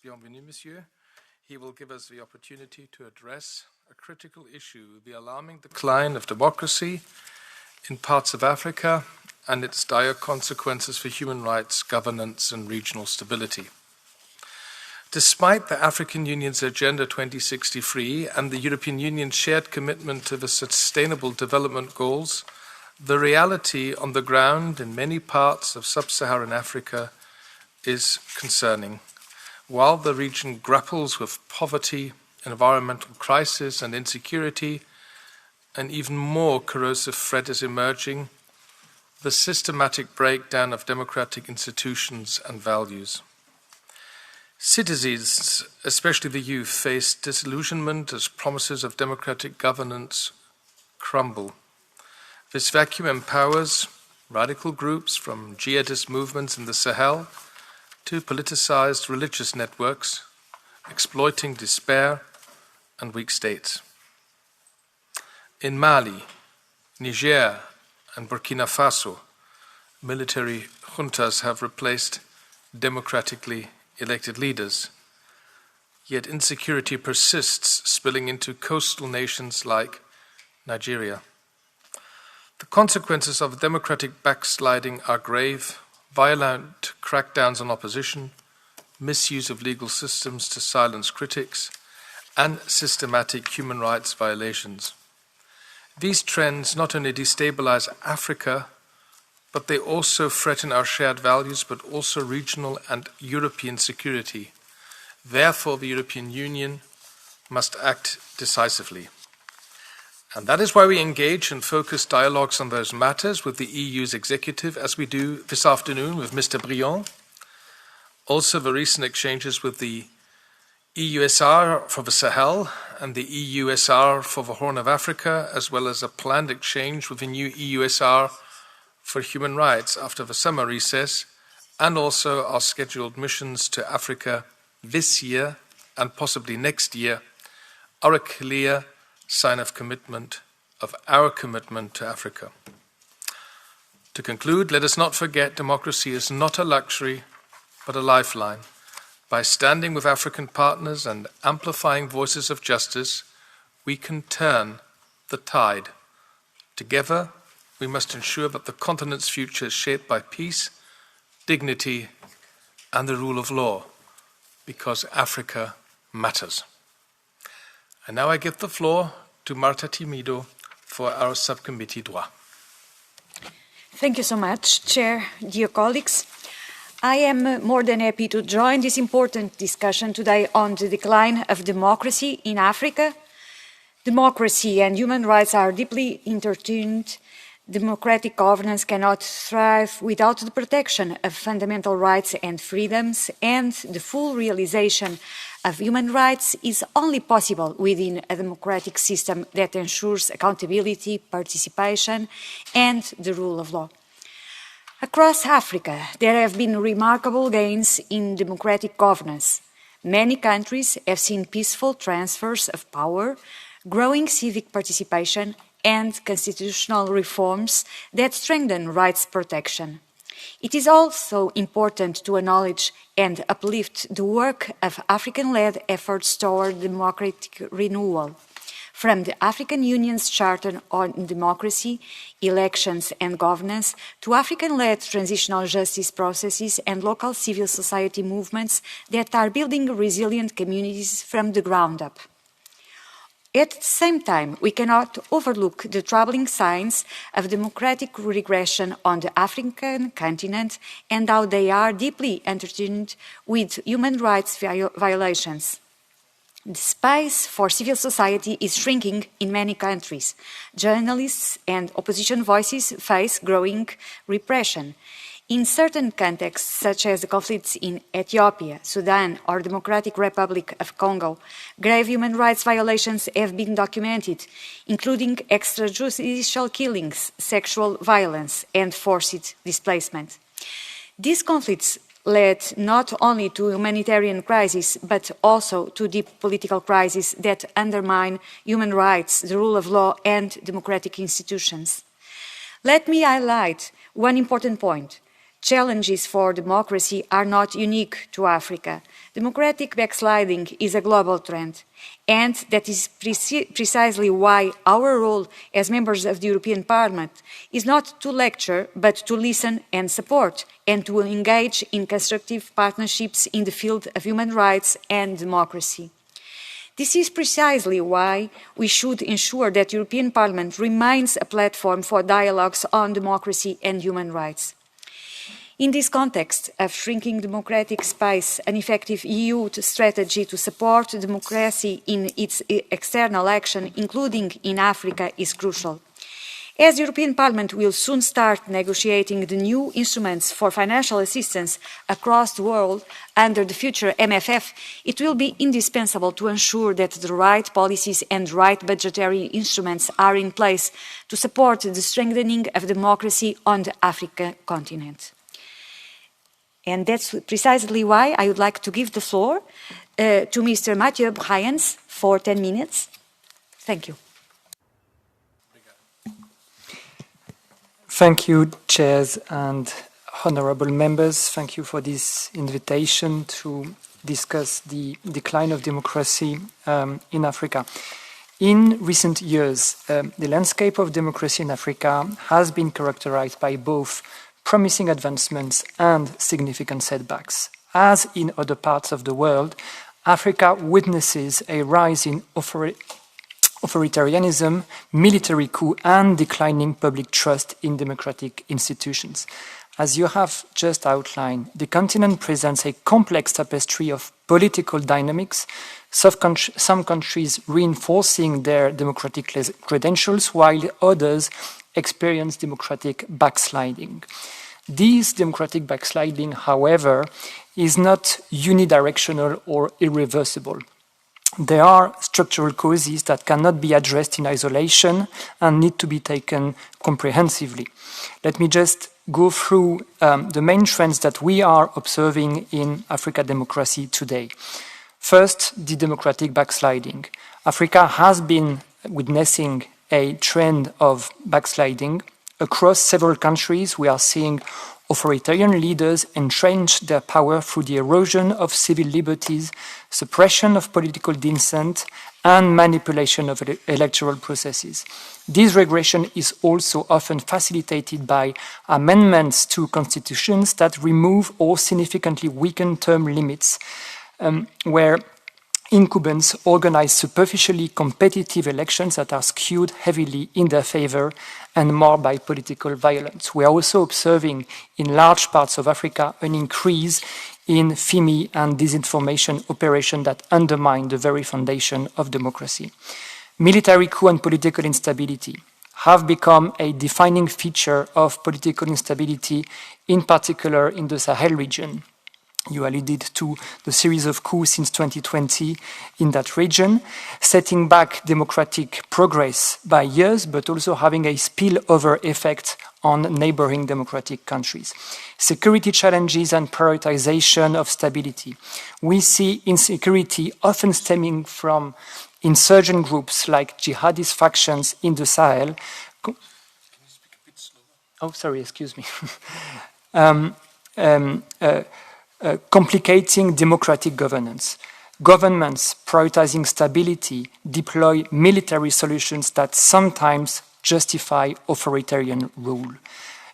Bienvenue, Monsieur. He will give us the opportunity to address a critical issue, the alarming decline of democracy in parts of Africa and its dire consequences for human rights, governance, and regional stability. Despite the African Union's Agenda 2063 and the European Union's shared commitment to the Sustainable Development Goals, the reality on the ground in many parts of sub-Saharan Africa is concerning. While the region grapples with poverty, environmental crisis, and insecurity, an even more corrosive threat is emerging: the systematic breakdown of democratic institutions and values. Citizens, especially the youth, face disillusionment as promises of democratic governance crumble. This vacuum empowers radical groups from jihadist movements in the Sahel to politicized religious networks, exploiting despair and weak states. In Mali, Niger, and Burkina Faso, military juntas have replaced democratically elected leaders. Yet insecurity persists, spilling into coastal nations like Nigeria. The consequences of democratic backsliding are grave: violent crackdowns on opposition, misuse of legal systems to silence critics, and systematic human rights violations. These trends not only destabilize Africa, but they also threaten our shared values, but also regional and European security. Therefore, the European Union must act decisively. And that is why we engage in focused dialogues on those matters with the EU's executive, as we do this afternoon with Mr. Briand. Also, the recent exchanges with the EUSR for the Sahel and the EUSR for the Horn of Africa, as well as a planned exchange with the new EUSR for human rights after the summer recess, and also our scheduled missions to Africa this year and possibly next year, are a clear sign of commitment, of our commitment to Africa. To conclude, let us not forget democracy is not a luxury, but a lifeline. By standing with African partners and amplifying voices of justice, we can turn the tide. Together, we must ensure that the continent's future is shaped by peace, dignity, and the rule of law, because Africa matters. And now I give the floor to Marta Timido for our Subcommittee DROI. Thank you so much, Chair, dear colleagues. I am more than happy to join this important discussion today on the decline of democracy in Africa. Democracy and human rights are deeply intertwined. Democratic governance cannot thrive without the protection of fundamental rights and freedoms, and the full realization of human rights is only possible within a democratic system that ensures accountability, participation, and the rule of law. Across Africa, there have been remarkable gains in democratic governance. Many countries have seen peaceful transfers of power, growing civic participation, and constitutional reforms that strengthen rights protection. It is also important to acknowledge and uplift the work of African-led efforts toward democratic renewal. From the African Union's Charter on Democracy, Elections and Governance to African-led transitional justice processes and local civil society movements that are building resilient communities from the ground up. At the same time, we cannot overlook the troubling signs of democratic regression on the African continent and how they are deeply intertwined with human rights violations. The space for civil society is shrinking in many countries. Journalists and opposition voices face growing repression. In certain contexts, such as the conflicts in Ethiopia, Sudan, or Democratic Republic of Congo, grave human rights violations have been documented, including extrajudicial killings, sexual violence, and forced displacement. These conflicts led not only to humanitarian crises, but also to deep political crises that undermine human rights, the rule of law, and democratic institutions. Let me highlight one important point. challenges for democracy are not unique to Africa. Democratic backsliding is a global trend, and that is precisely why our role as members of the European Parliament is not to lecture, but to listen and support, and to engage in constructive partnerships in the field of human rights and democracy. This is precisely why we should ensure that the European Parliament remains a platform for dialogues on democracy and human rights. In this context of shrinking democratic space, an effective EU strategy to support democracy in its external action, including in Africa, is crucial. As the European Parliament will soon start negotiating the new instruments for financial assistance across the world under the future MFF, it will be indispensable to ensure that the right policies and right budgetary instruments are in place to support the strengthening of democracy on the African continent. And that's precisely why I would like to give the floor to Mr. Mathieu Bryans for 10 minutes. Thank you. Thank you, chairs and honorable members. Thank you for this invitation to discuss the decline of democracy in Africa. In recent years, the landscape of democracy in Africa has been characterized by both promising advancements and significant setbacks. As in other parts of the world, Africa witnesses a rise in authoritarianism, military coup, and declining public trust in democratic institutions. As you have just outlined, the continent presents a complex tapestry of political dynamics, some countries reinforcing their democratic credentials, while others experience democratic backsliding. This democratic backsliding, however, is not unidirectional or irreversible. There are structural causes that cannot be addressed in isolation and need to be taken comprehensively. Let me just go through the main trends that we are observing in Africa democracy today. First, the democratic backsliding. Africa has been witnessing a trend of backsliding. Across several countries, we are seeing authoritarian leaders entrench their power through the erosion of civil liberties, suppression of political dissent, and manipulation of electoral processes. This regression is also often facilitated by amendments to constitutions that remove or significantly weaken term limits, where incumbents organize superficially competitive elections that are skewed heavily in their favor and marred by political violence. We are also observing in large parts of Africa an increase in FIMI and disinformation operations that undermine the very foundation of democracy. Military coup and political instability have become a defining feature of political instability, in particular in the Sahel region. You alluded to the series of coups since 2020 in that region, setting back democratic progress by years, but also having a spillover effect on neighboring democratic countries. Security challenges and prioritization of stability. We see insecurity often stemming from insurgent groups like jihadist factions in the Sahel. Can you speak a bit slower? Oh, sorry, excuse me. Complicating democratic governance. Governments prioritizing stability deploy military solutions that sometimes justify authoritarian rule.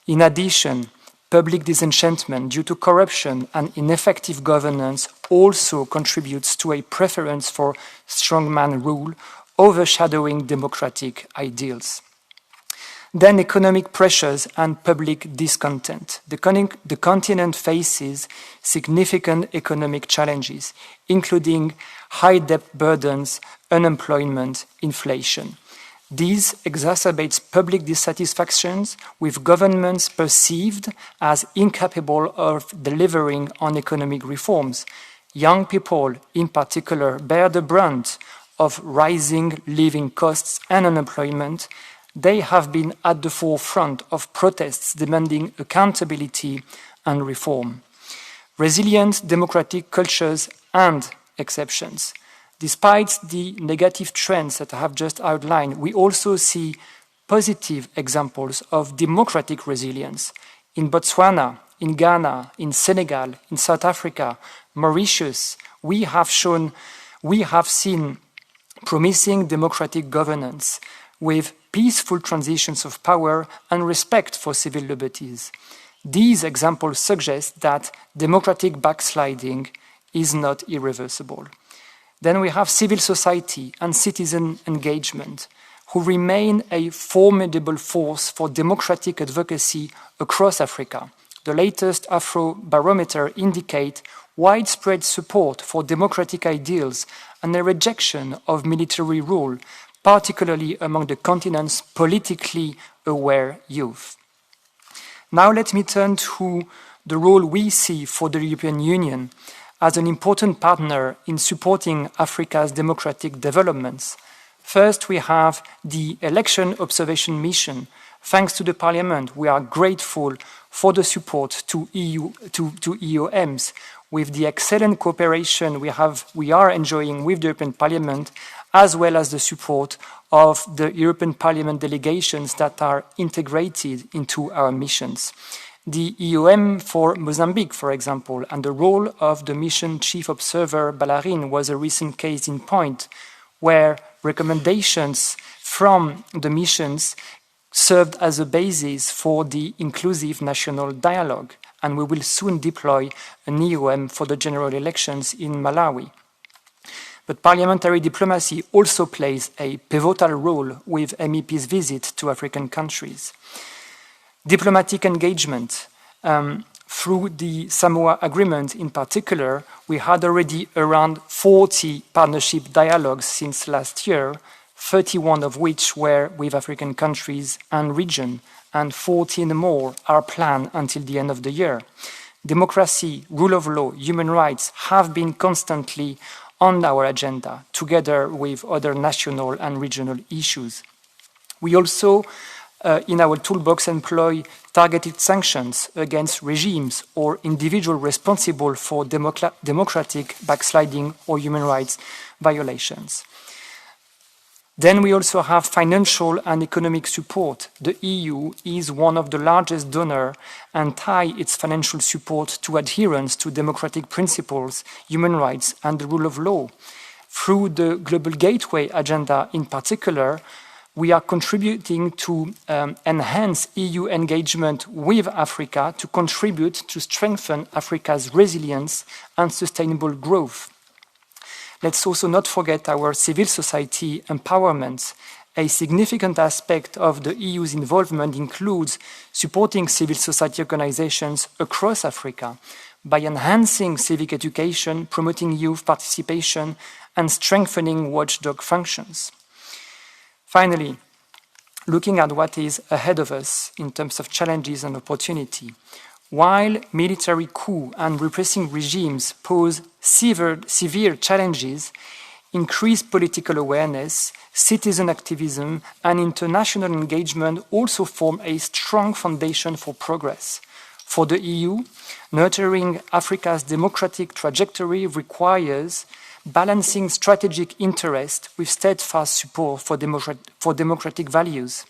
In addition, public disenchantment due to corruption and ineffective governance also contributes to a preference for strongman rule, overshadowing democratic ideals. Then economic pressures and public discontent. The continent faces significant economic challenges, including high debt burdens, unemployment, inflation. This exacerbates public dissatisfactions with governments perceived as incapable of delivering on economic reforms. Young people, in particular, bear the brunt of rising living costs and unemployment. They have been at the forefront of protests demanding accountability and reform. Resilient democratic cultures and exceptions. Despite the negative trends that I have just outlined, we also see positive examples of democratic resilience. In Botswana, in Ghana, in Senegal, in South Africa, Mauritius, we have seen promising democratic governance with peaceful transitions of power and respect for civil liberties. These examples suggest that democratic backsliding is not irreversible. Then we have civil society and citizen engagement, who remain a formidable force for democratic advocacy across Africa. The latest Afrobarometer indicate widespread support for democratic ideals and a rejection of military rule, particularly among the continent's politically aware youth. Now let me turn to the role we see for the European Union as an important partner in supporting Africa's democratic developments. First, we have the Election Observation Mission. Thanks to the Parliament, we are grateful for the support to EOMs, with the excellent cooperation we are enjoying with the European Parliament, as well as the support of the European Parliament delegations that are integrated into our missions. The EOM for Mozambique, for example, and the role of the mission chief observer Ballarin was a recent case in point, where recommendations from the missions served as a basis for the inclusive national dialogue, and we will soon deploy an EOM for the general elections in Malawi. But parliamentary diplomacy also plays a pivotal role with MEPs' visit to African countries. Diplomatic engagement. Through the Samoa Agreement in particular, we had already around 40 partnership dialogues since last year, 31 of which were with African countries and region, and 14 more are planned until the end of the year. Democracy, rule of law, human rights have been constantly on our agenda, together with other national and regional issues. We also, in our toolbox, employ targeted sanctions against regimes or individuals responsible for democratic backsliding or human rights violations. Then we also have financial and economic support. The EU is one of the largest donors and ties its financial support to adherence to democratic principles, human rights, and the rule of law. Through the Global Gateway agenda in particular, we are contributing to enhance EU engagement with Africa to contribute to strengthen Africa's resilience and sustainable growth. Let's also not forget our civil society empowerment. A significant aspect of the EU's involvement includes supporting civil society organizations across Africa by enhancing civic education, promoting youth participation, and strengthening watchdog functions. Finally, looking at what is ahead of us in terms of challenges and opportunity, while military coup and repressing regimes pose severe challenges, increased political awareness, citizen activism, and international engagement also form a strong foundation for progress. For the EU, nurturing Africa's democratic trajectory requires balancing strategic interest with steadfast support for democratic values.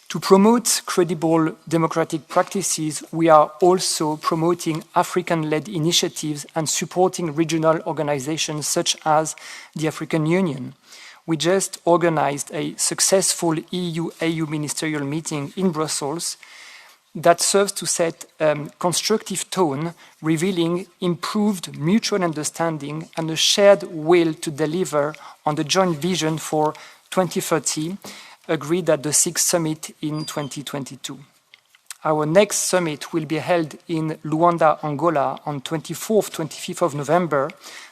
To promote credible democratic practices, we are also promoting African-led initiatives and supporting regional organizations such as the African Union. We just organized a successful EU-AU ministerial meeting in Brussels that serves to set a constructive tone, revealing improved mutual understanding and a shared will to deliver on the joint vision for 2030, agreed at the 6th summit in 2022. Our next summit will be held in Luanda, Angola on 24th, 25th of November.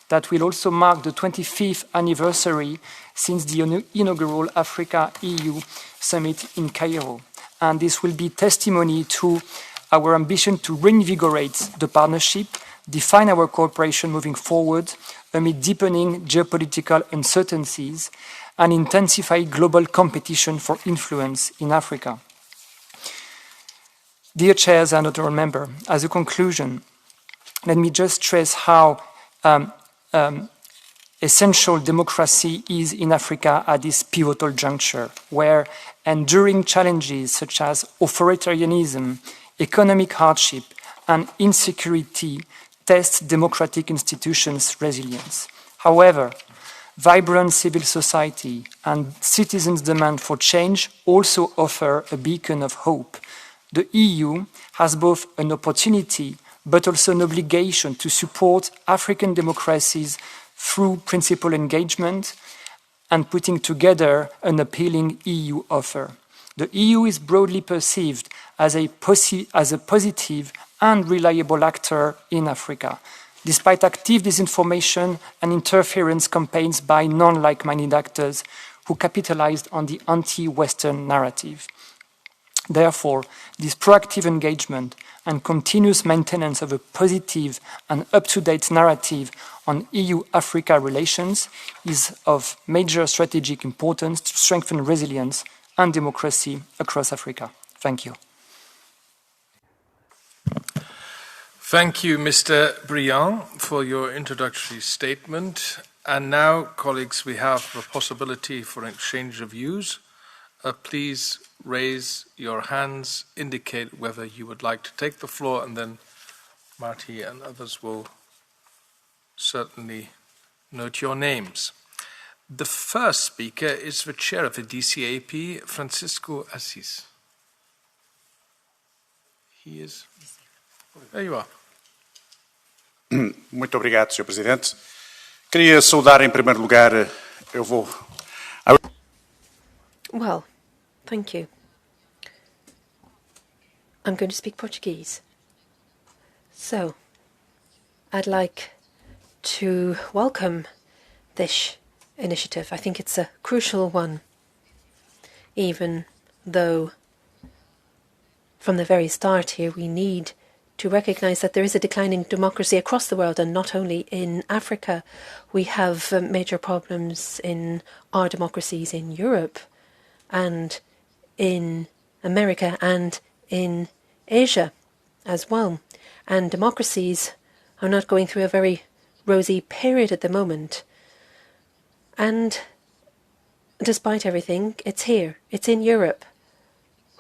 That will also mark the 25th anniversary since the inaugural Africa-EU summit in Cairo. And this will be testimony to our ambition to reinvigorate the partnership, define our cooperation moving forward amid deepening geopolitical uncertainties, and intensify global competition for influence in Africa. Dear chairs and honorable members, as a conclusion, let me just stress how essential democracy is in Africa at this pivotal juncture, where enduring challenges such as authoritarianism, economic hardship, and insecurity test democratic institutions' resilience. However, vibrant civil society and citizens' demand for change also offer a beacon of hope. The EU has both an opportunity but also an obligation to support African democracies through principal engagement and putting together an appealing EU offer. The EU is broadly perceived as a positive and reliable actor in Africa, despite active disinformation and interference campaigns by non-like-minded actors who capitalized on the anti-Western narrative. Therefore, this proactive engagement and continuous maintenance of a positive and up-to-date narrative on EU-Africa relations is of major strategic importance to strengthen resilience and democracy across Africa. Thank you. Thank you, Mr. Briand, for your introductory statement. And now, colleagues, we have the possibility for an exchange of views. Please raise your hands, indicate whether you would like to take the floor, and then Marty and others will certainly note your names. The first speaker is the chair of the DCAP, Francisco Assis. He is... There you are. Muito obrigado, Sr. Presidente. Queria saudar em primeiro lugar, Well, thank you. I'm going to speak Portuguese. So, I'd like to welcome this initiative. I think it's a crucial one, even though from the very start here we need to recognize that there is a declining democracy across the world, and not only in Africa. We have major problems in our democracies in Europe and in America and in Asia as well. And democracies are not going through a very rosy period at the moment. And despite everything, it's here, it's in Europe,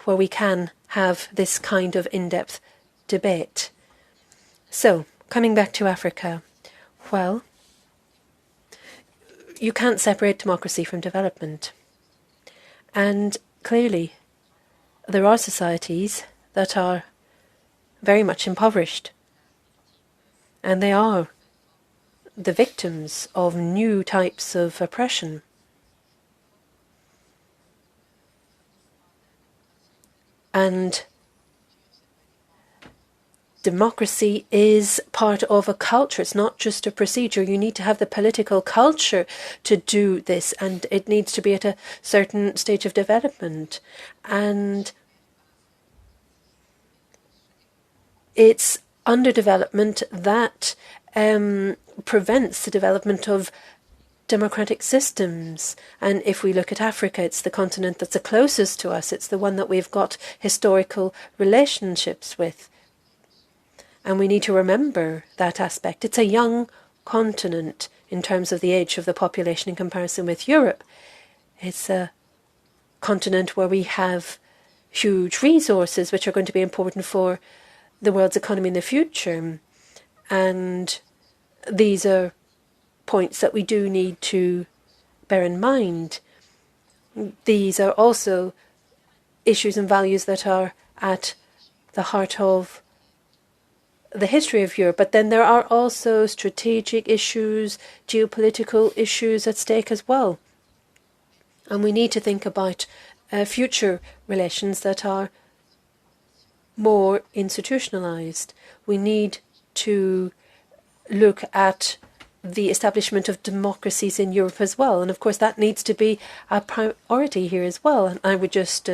where we can have this kind of in-depth debate. So, coming back to Africa, well, you can't separate democracy from development. And clearly, there are societies that are very much impoverished. And they are the victims of new types of oppression. And democracy is part of a culture. It's not just a procedure. You need to have the political culture to do this, and it needs to be at a certain stage of development. And it's underdevelopment that prevents the development of democratic systems. And if we look at Africa, it's the continent that's the closest to us. It's the one that we've got historical relationships with. And we need to remember that aspect. It's a young continent in terms of the age of the population in comparison with Europe. It's a continent where we have huge resources which are going to be important for the world's economy in the future. And these are points that we do need to bear in mind. These are also issues and values that are at the heart of the history of Europe. But then there are also strategic issues, geopolitical issues at stake as well. And we need to think about future relations that are more institutionalized. We need to look at the establishment of democracies in Europe as well. And of course, that needs to be a priority here as well. And I would just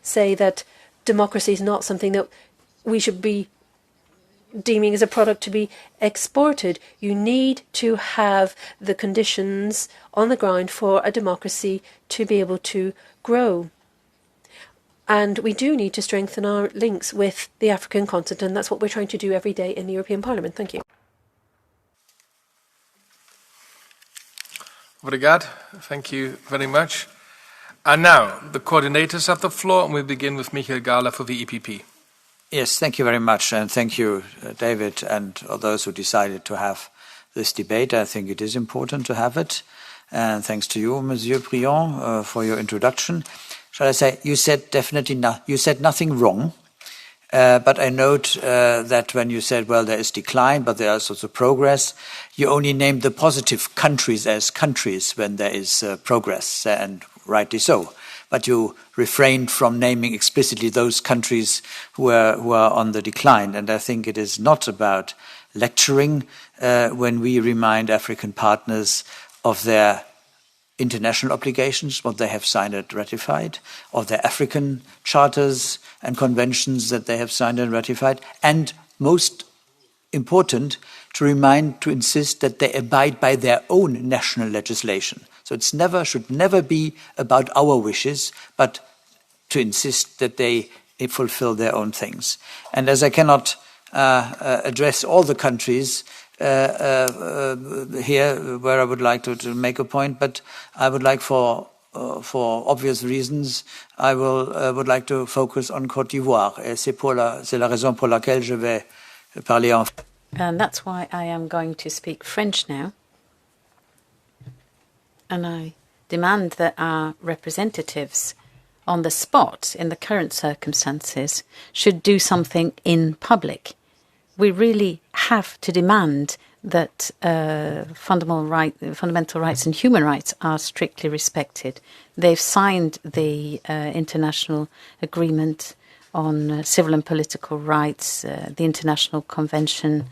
say that democracy is not something that we should be deeming as a product to be exported. You need to have the conditions on the ground for a democracy to be able to grow. And we do need to strengthen our links with the African continent, and that's what we're trying to do every day in the European Parliament. Thank you. Obrigado. Thank you very much. And now, the coordinators have the floor, and we begin with Michael Gahler for the EPP. Yes, thank you very much, and thank you, David, and all those who decided to have this debate. I think it is important to have it, and thanks to you, Monsieur Briand, for your introduction. Shall I say, you said you said nothing wrong, but I note that when you said, well, there is decline, but there is also progress, you only named the positive countries as countries when there is progress, and rightly so. But you refrained from naming explicitly those countries who are on the decline. And I think it is not about lecturing when we remind African partners of their international obligations, what they have signed and ratified, of their African charters and conventions that they have signed and ratified, and most important, to insist that they abide by their own national legislation. So it should never be about our wishes, but to insist that they fulfill their own things. And as I cannot address all the countries here where I would like to make a point, but I would like for obvious reasons, I would like to focus on Côte d'Ivoire. Et c'est la raison pour laquelle je vais parler en français. And that's why I am going to speak French now. And I demand that our representatives on the spot, in the current circumstances, should do something in public. We really have to demand that fundamental rights and human rights are strictly respected. They've signed the international agreement on civil and political rights, the International Convention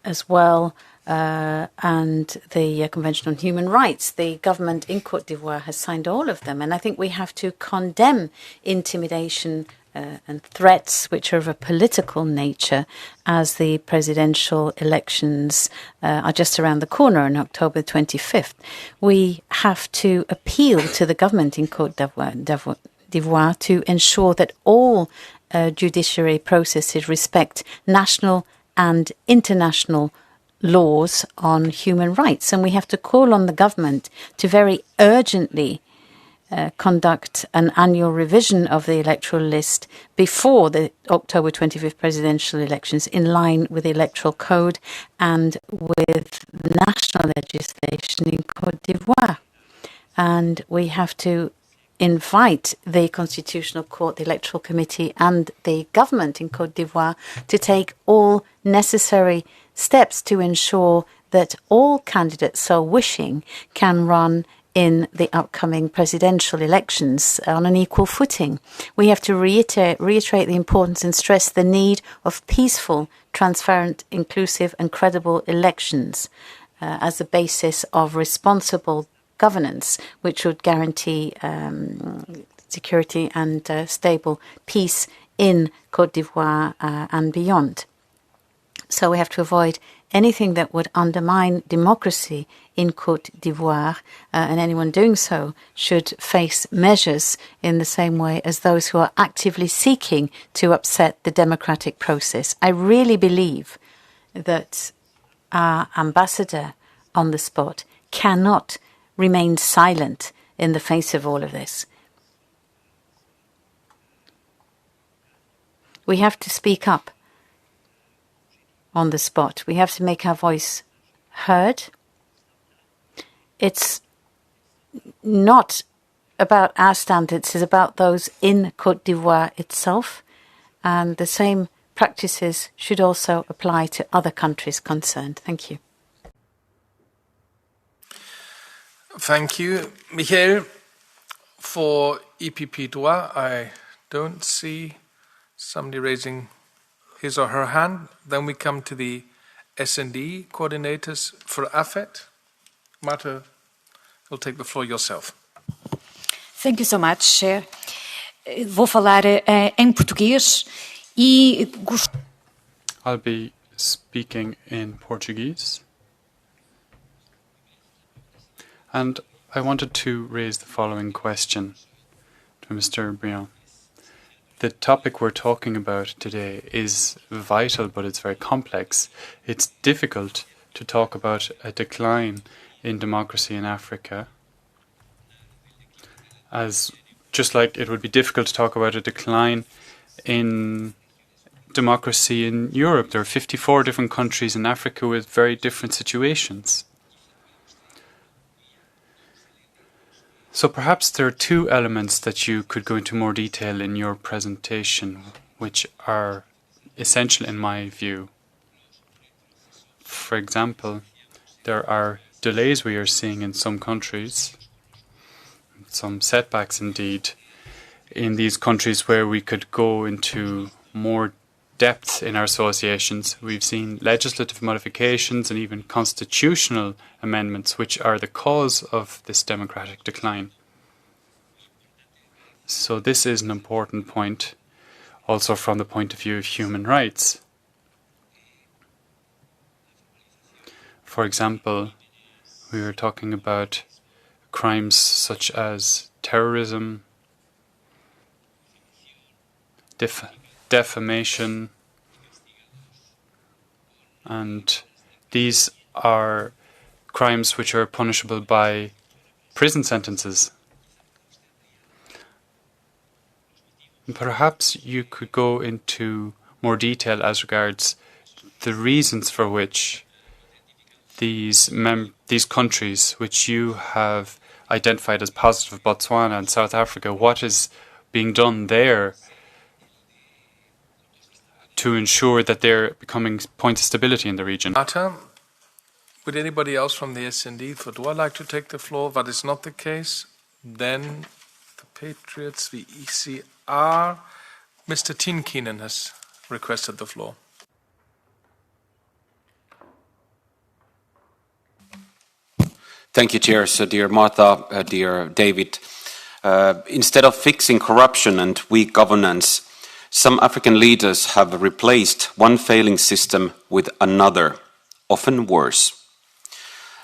as well, and the Convention on Human Rights. The government in Côte d'Ivoire has signed all of them, and I think we have to condemn intimidation and threats which are of a political nature, as the presidential elections are just around the corner on October 25th. We have to appeal to the government in Côte d'Ivoire to ensure that all judiciary processes respect national and international laws on human rights. And we have to call on the government to very urgently conduct an annual revision of the electoral list before the October 25th presidential elections, in line with the electoral code and with national legislation in Côte d'Ivoire. And we have to invite the Constitutional Court, the Electoral Committee and the government in Côte d'Ivoire to take all necessary steps to ensure that all candidates so wishing can run in the upcoming presidential elections on an equal footing. We have to reiterate the importance and stress the need of peaceful, transparent, inclusive and credible elections as the basis of responsible governance, which would guarantee security and stable peace in Côte d'Ivoire and beyond. So we have to avoid anything that would undermine democracy in Côte d'Ivoire, and anyone doing so should face measures in the same way as those who are actively seeking to upset the democratic process. I really believe that our ambassador on the spot cannot remain silent in the face of all of this. We have to speak up on the spot. We have to make our voice heard. It's not about our standards, it's about those in Côte d'Ivoire itself, and the same practices should also apply to other countries concerned. Thank you. Thank you, Michael. For EPP Droit, I don't see somebody raising his or her hand. Then we come to the S&D coordinators for AFET. Marta, you'll take the floor yourself. Thank you so much, Chair. Vou falar em português e I'll be speaking in Portuguese. And I wanted to raise the following question to Mr. Briand. The topic we're talking about today is vital, but it's very complex. It's difficult to talk about a decline in democracy in Africa, as just like it would be difficult to talk about a decline in democracy in Europe. There are 54 different countries in Africa with very different situations. So perhaps there are two elements that you could go into more detail in your presentation, which are essential in my view. For example, there are delays we are seeing in some countries, some setbacks indeed, in these countries where we could go into more depth in our associations. We've seen legislative modifications and even constitutional amendments which are the cause of this democratic decline. So this is an important point, also from the point of view of human rights. For example, we were talking about crimes such as terrorism, defamation, and these are crimes which are punishable by prison sentences. And perhaps you could go into more detail as regards the reasons for which these countries which you have identified as positive, Botswana and South Africa, what is being done there to ensure that they're becoming points of stability in the region? Would anybody else from the SND, would I like to take the floor? That is not the case. Then the Patriots, the ECR. Mr. Tinkinen has requested the floor. Thank you, Chair. So, dear Martha, dear David, instead of fixing corruption and weak governance, some African leaders have replaced one failing system with another, often worse.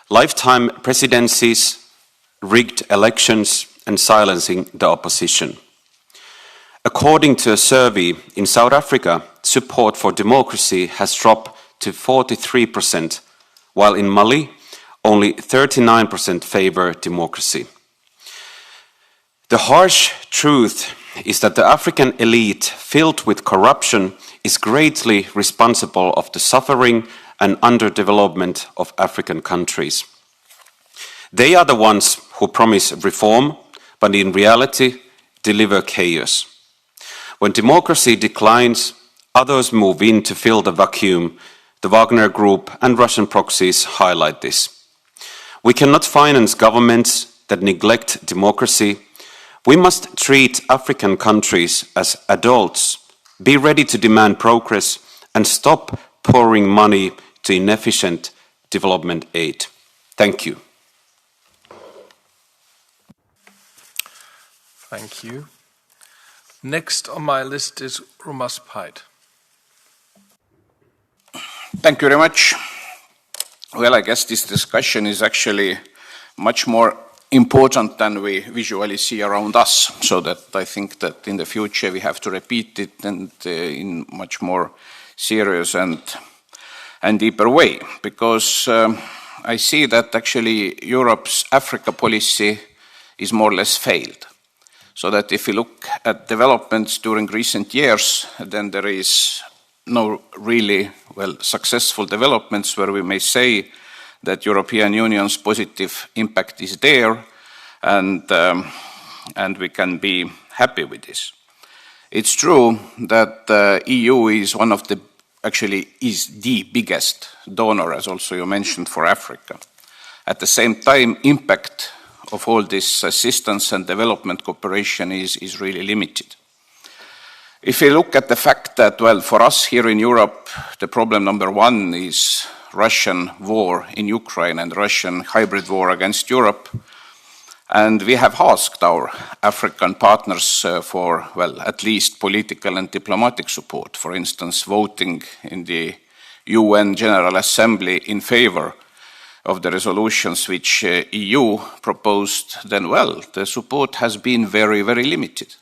Lifetime presidencies, rigged elections, and silencing the opposition. According to a survey in South Africa, support for democracy has dropped to 43%, while in Mali, only 39% favor democracy. The harsh truth is that the African elite, filled with corruption, is greatly responsible of the suffering and underdevelopment of African countries. They are the ones who promise reform, but in reality deliver chaos. When democracy declines, others move in to fill the vacuum. The Wagner Group and Russian proxies highlight this. We cannot finance governments that neglect democracy. We must treat African countries as adults, be ready to demand progress, and stop pouring money to inefficient development aid. Thank you. Thank you. Next on my list is Rumas Pait. Thank you very much. Well, I guess this discussion is actually much more important than we visually see around us, so that I think that in the future we have to repeat it and in much more serious and deeper way, because I see that actually Europe's Africa policy is more or less failed. So that if you look at developments during recent years, then there is no really successful developments where we may say that European Union's positive impact is there, and we can be happy with this. It's true that the EU is one of the, actually is the biggest donor, as also you mentioned, for Africa. At the same time, impact of all this assistance and development cooperation is really limited. If you look at the fact that, well, for us here in Europe, the problem number one is Russian war in Ukraine and Russian hybrid war against Europe, and we have asked our African partners for, well, at least political and diplomatic support, for instance, voting in the UN General Assembly in favor of the resolutions which EU proposed, then, well, the support has been very, very limited.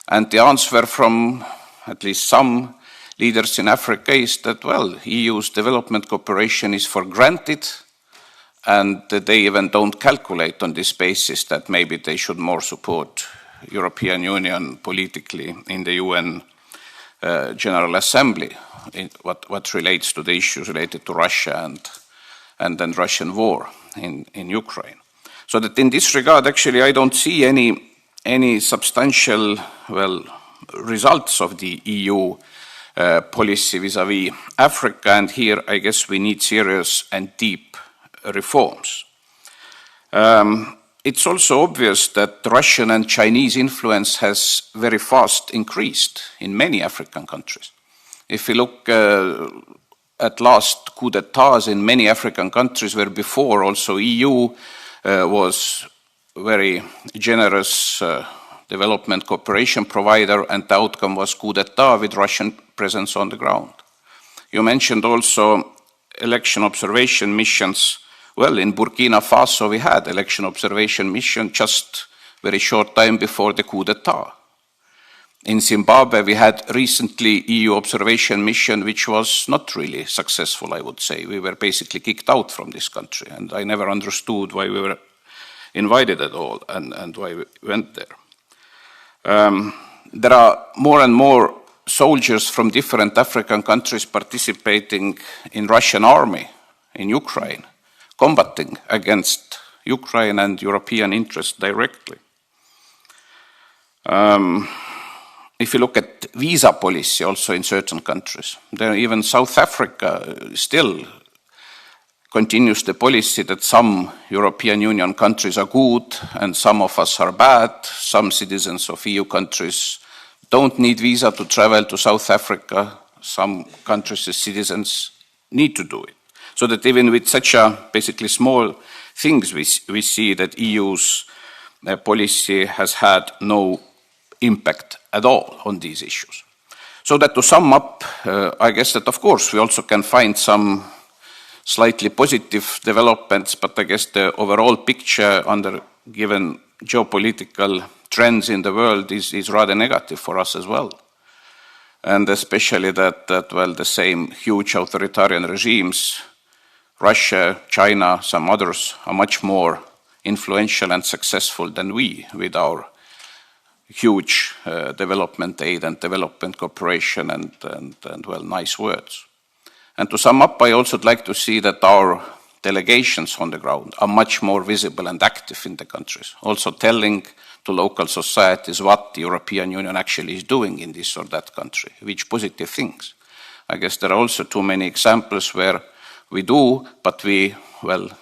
And the answer from at least some leaders in Africa is that, well, EU's development cooperation is for granted, and they even don't calculate on this basis that maybe they should more support European Union politically in the UN General Assembly, what relates to the issues related to Russia and then Russian war in Ukraine. So that in this regard, actually, I don't see any substantial, results of the EU policy vis-à-vis Africa, and here I guess we need serious and deep reforms. It's also obvious that Russian and Chinese influence has very fast increased in many African countries. If you look at last coup d'etats in many African countries where before also EU was very generous development cooperation provider, and the outcome was coup d'etat with Russian presence on the ground. You mentioned also election observation missions. Well, in Burkina Faso we had election observation mission just very short time before the coup d'etat. In Zimbabwe we had recently EU observation mission which was not really successful, I would say. We were basically kicked out from this country, and I never understood why we were invited at all and why we went there. There are more and more soldiers from different African countries participating in Russian army in Ukraine, combating against Ukraine and European interests directly. If you look at visa policy also in certain countries, there even South Africa still continues the policy that some European Union countries are good and some of us are bad. Some citizens of EU countries don't need visa to travel to South Africa. Some countries' citizens need to do it. So that even with such a basically small things, we see that EU's policy has had no impact at all on these issues. So that to sum up, I guess that of course we also can find some slightly positive developments, but I guess the overall picture under given geopolitical trends in the world is rather negative for us as well. And especially that the same huge authoritarian regimes, Russia, China, some others, are much more influential and successful than we with our huge development aid and development cooperation and nice words. And to sum up, I also would like to see that our delegations on the ground are much more visible and active in the countries, also telling to local societies what the European Union actually is doing in this or that country, which positive things. I guess there are also too many examples where we do, but we,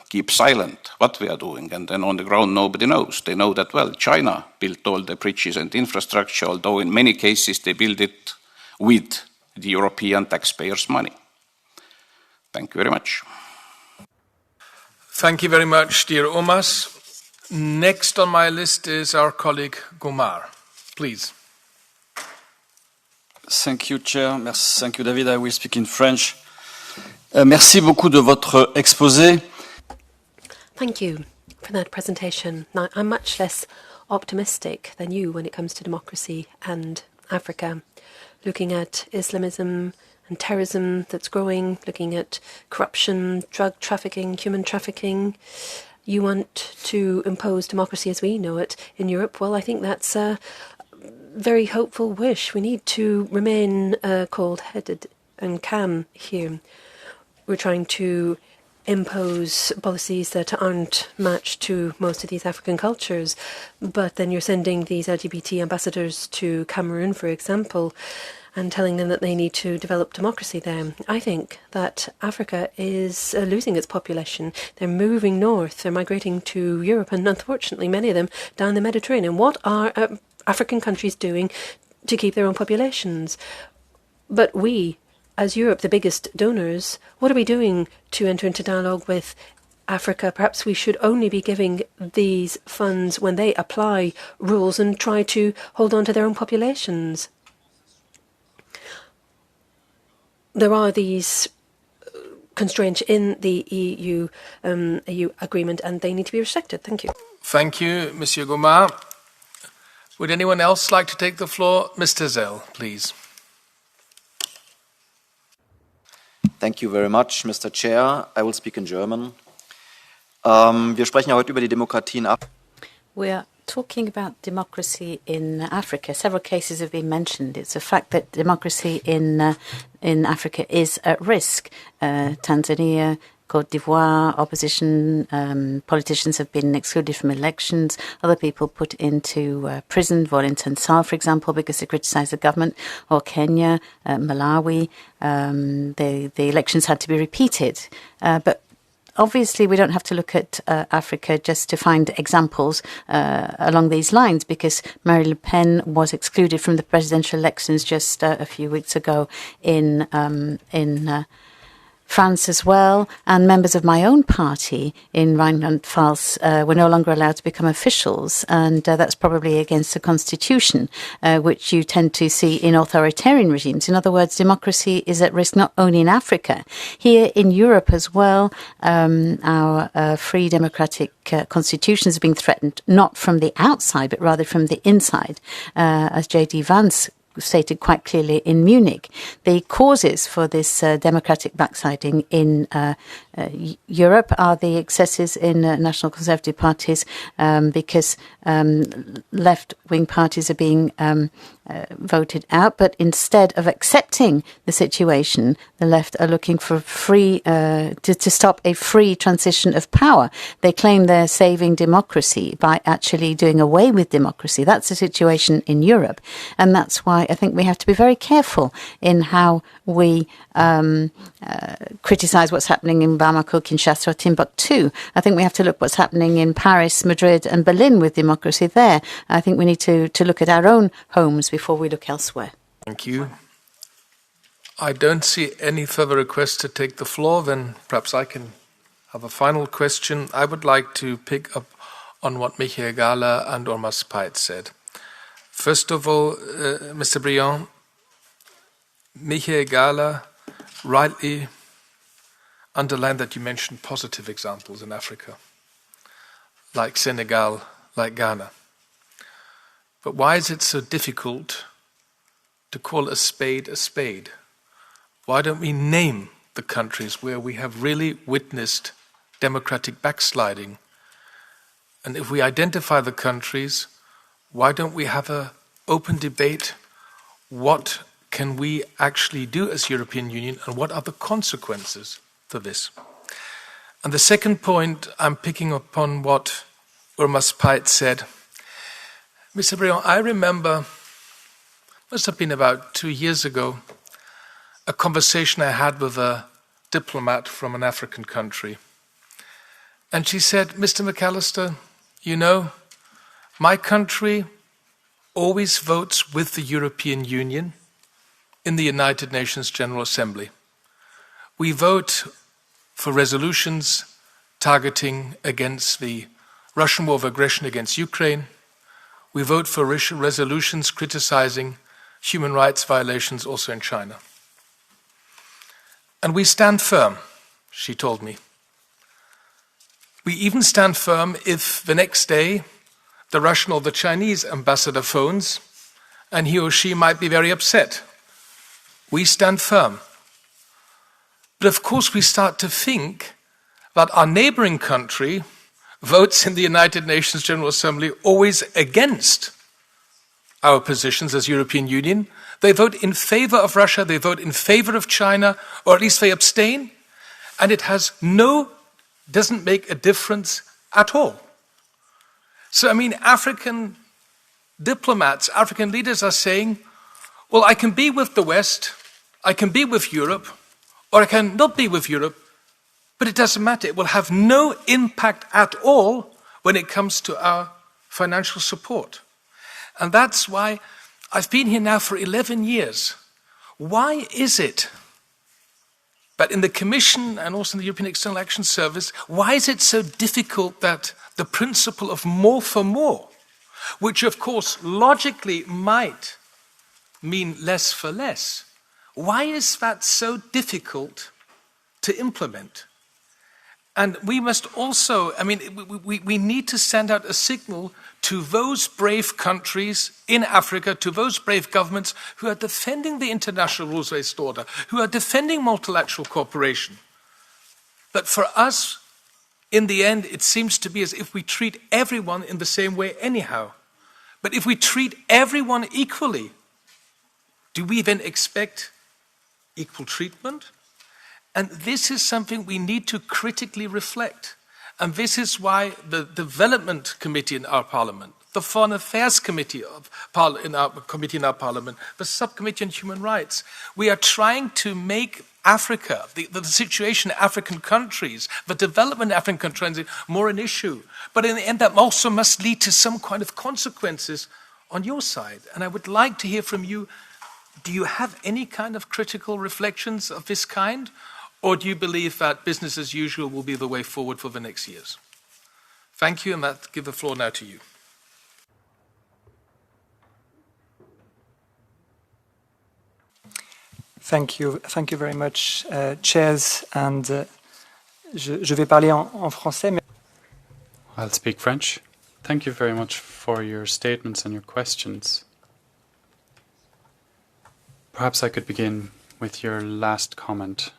keep silent what we are doing, and then on the ground nobody knows. They know that, China built all the bridges and infrastructure, although in many cases they build it with the European taxpayers' money. Thank you very much. Thank you very much, dear Omas. Next on my list is our colleague Gomar. Please. Thank you, Chair. Merci. Thank you, David. I will speak in French. Merci beaucoup de votre exposé. Thank you for that presentation. Now, I'm much less optimistic than you when it comes to democracy and Africa. Looking at Islamism and terrorism that's growing, looking at corruption, drug trafficking, human trafficking. You want to impose democracy as we know it in Europe. Well, I think that's a very hopeful wish. We need to remain cold-headed and calm here. We're trying to impose policies that aren't matched to most of these African cultures, but then you're sending these LGBT ambassadors to Cameroon, for example, and telling them that they need to develop democracy there. I think that Africa is losing its population. They're moving north, they're migrating to Europe, and unfortunately many of them down the Mediterranean. What are African countries doing to keep their own populations? But we, as Europe, the biggest donors, what are we doing to enter into dialogue with Africa? Perhaps we should only be giving these funds when they apply rules and try to hold on to their own populations. There are these constraints in the EU agreement, and they need to be respected. Thank you. Thank you, Monsieur Gomar. Would anyone else like to take the floor? Mr. Zell, please. Thank you very much, Mr. Chair. I will speak in German. Wir sprechen ja heute über die Demokratie in Afrika. We are talking about democracy in Africa, several cases have been mentioned. It's a fact that democracy in Africa is at risk. Tanzania, Côte d'Ivoire, opposition politicians have been excluded from elections. Other people put into prison, Wellington Sal, for example, because they criticised the government. Or Kenya, Malawi, the elections had to be repeated. But obviously, we don't have to look at Africa just to find examples along these lines, because Marine Le Pen was excluded from the presidential elections just a few weeks ago in France as well, and members of my own party in Rheinland-Pfalz were no longer allowed to become officials, and that's probably against the constitution, which you tend to see in authoritarian regimes. In other words, democracy is at risk not only in Africa, here in Europe as well. Our free democratic constitutions are being threatened, not from the outside, but rather from the inside, as J.D. Vance stated quite clearly in Munich. The causes for this democratic backsliding in Europe are the excesses in national conservative parties, because left-wing parties are being voted out. But instead of accepting the situation, the left are looking for to stop a free transition of power. They claim they're saving democracy by actually doing away with democracy. That's the situation in Europe. And that's why I think we have to be very careful in how we criticise what's happening in Bamako, Kinshasa or Timbuktu. I think we have to look what's happening in Paris, Madrid and Berlin with democracy there. I think we need to look at our own homes before we look elsewhere. Thank you. I don't see any further requests to take the floor. Then perhaps I can have a final question. I would like to pick up on what Michael Gahler and Ormas Paet said. First of all, Mr. Briand, Michael Gahler rightly underlined that you mentioned positive examples in Africa, like Senegal, like Ghana. But why is it so difficult to call a spade a spade? Why don't we name the countries where we have really witnessed democratic backsliding? And if we identify the countries, why don't we have an open debate? What can we actually do as European Union, and what are the consequences for this? And the second point, I'm picking upon what Ormas Paet said. Mr. Briand, I remember, must have been about 2 years ago, a conversation I had with a diplomat from an African country. And she said, Mr. McAllister, you know, my country always votes with the European Union in the United Nations General Assembly. We vote for resolutions targeting against the Russian war of aggression against Ukraine. We vote for resolutions criticizing human rights violations also in China. And we stand firm, she told me. We even stand firm if the next day the Russian or the Chinese ambassador phones and he or she might be very upset. We stand firm. But of course we start to think that our neighboring country votes in the United Nations General Assembly always against our positions as European Union. They vote in favor of Russia, they vote in favor of China, or at least they abstain, and it doesn't make a difference at all. So, I mean, African diplomats, African leaders are saying, well, I can be with the West, I can be with Europe, or I can not be with Europe, but it doesn't matter. It will have no impact at all when it comes to our financial support. And that's why I've been here now for 11 years. Why is it that in the Commission and also in the European External Action Service, why is it so difficult that the principle of more for more, which of course logically might mean less for less, why is that so difficult to implement? And we must also, I mean, we need to send out a signal to those brave countries in Africa, to those brave governments who are defending the international rules-based order, who are defending multilateral cooperation. But for us, in the end, it seems to be as if we treat everyone in the same way anyhow. But if we treat everyone equally, do we then expect equal treatment? And this is something we need to critically reflect. And this is why the Development Committee in our Parliament, the Foreign Affairs Committee in our Parliament, the Subcommittee on Human Rights, we are trying to make Africa, the situation in African countries, the development in African countries, more an issue. But in the end, that also must lead to some kind of consequences on your side. And I would like to hear from you, do you have any kind of critical reflections of this kind? Or do you believe that business as usual will be the way forward for the next years? Thank you, and I'll give the floor now to you. Thank you very much, chairs. And je vais parler en français. Mais... I'll speak French. Thank you very much for your statements and your questions. Perhaps I could begin with your last comment.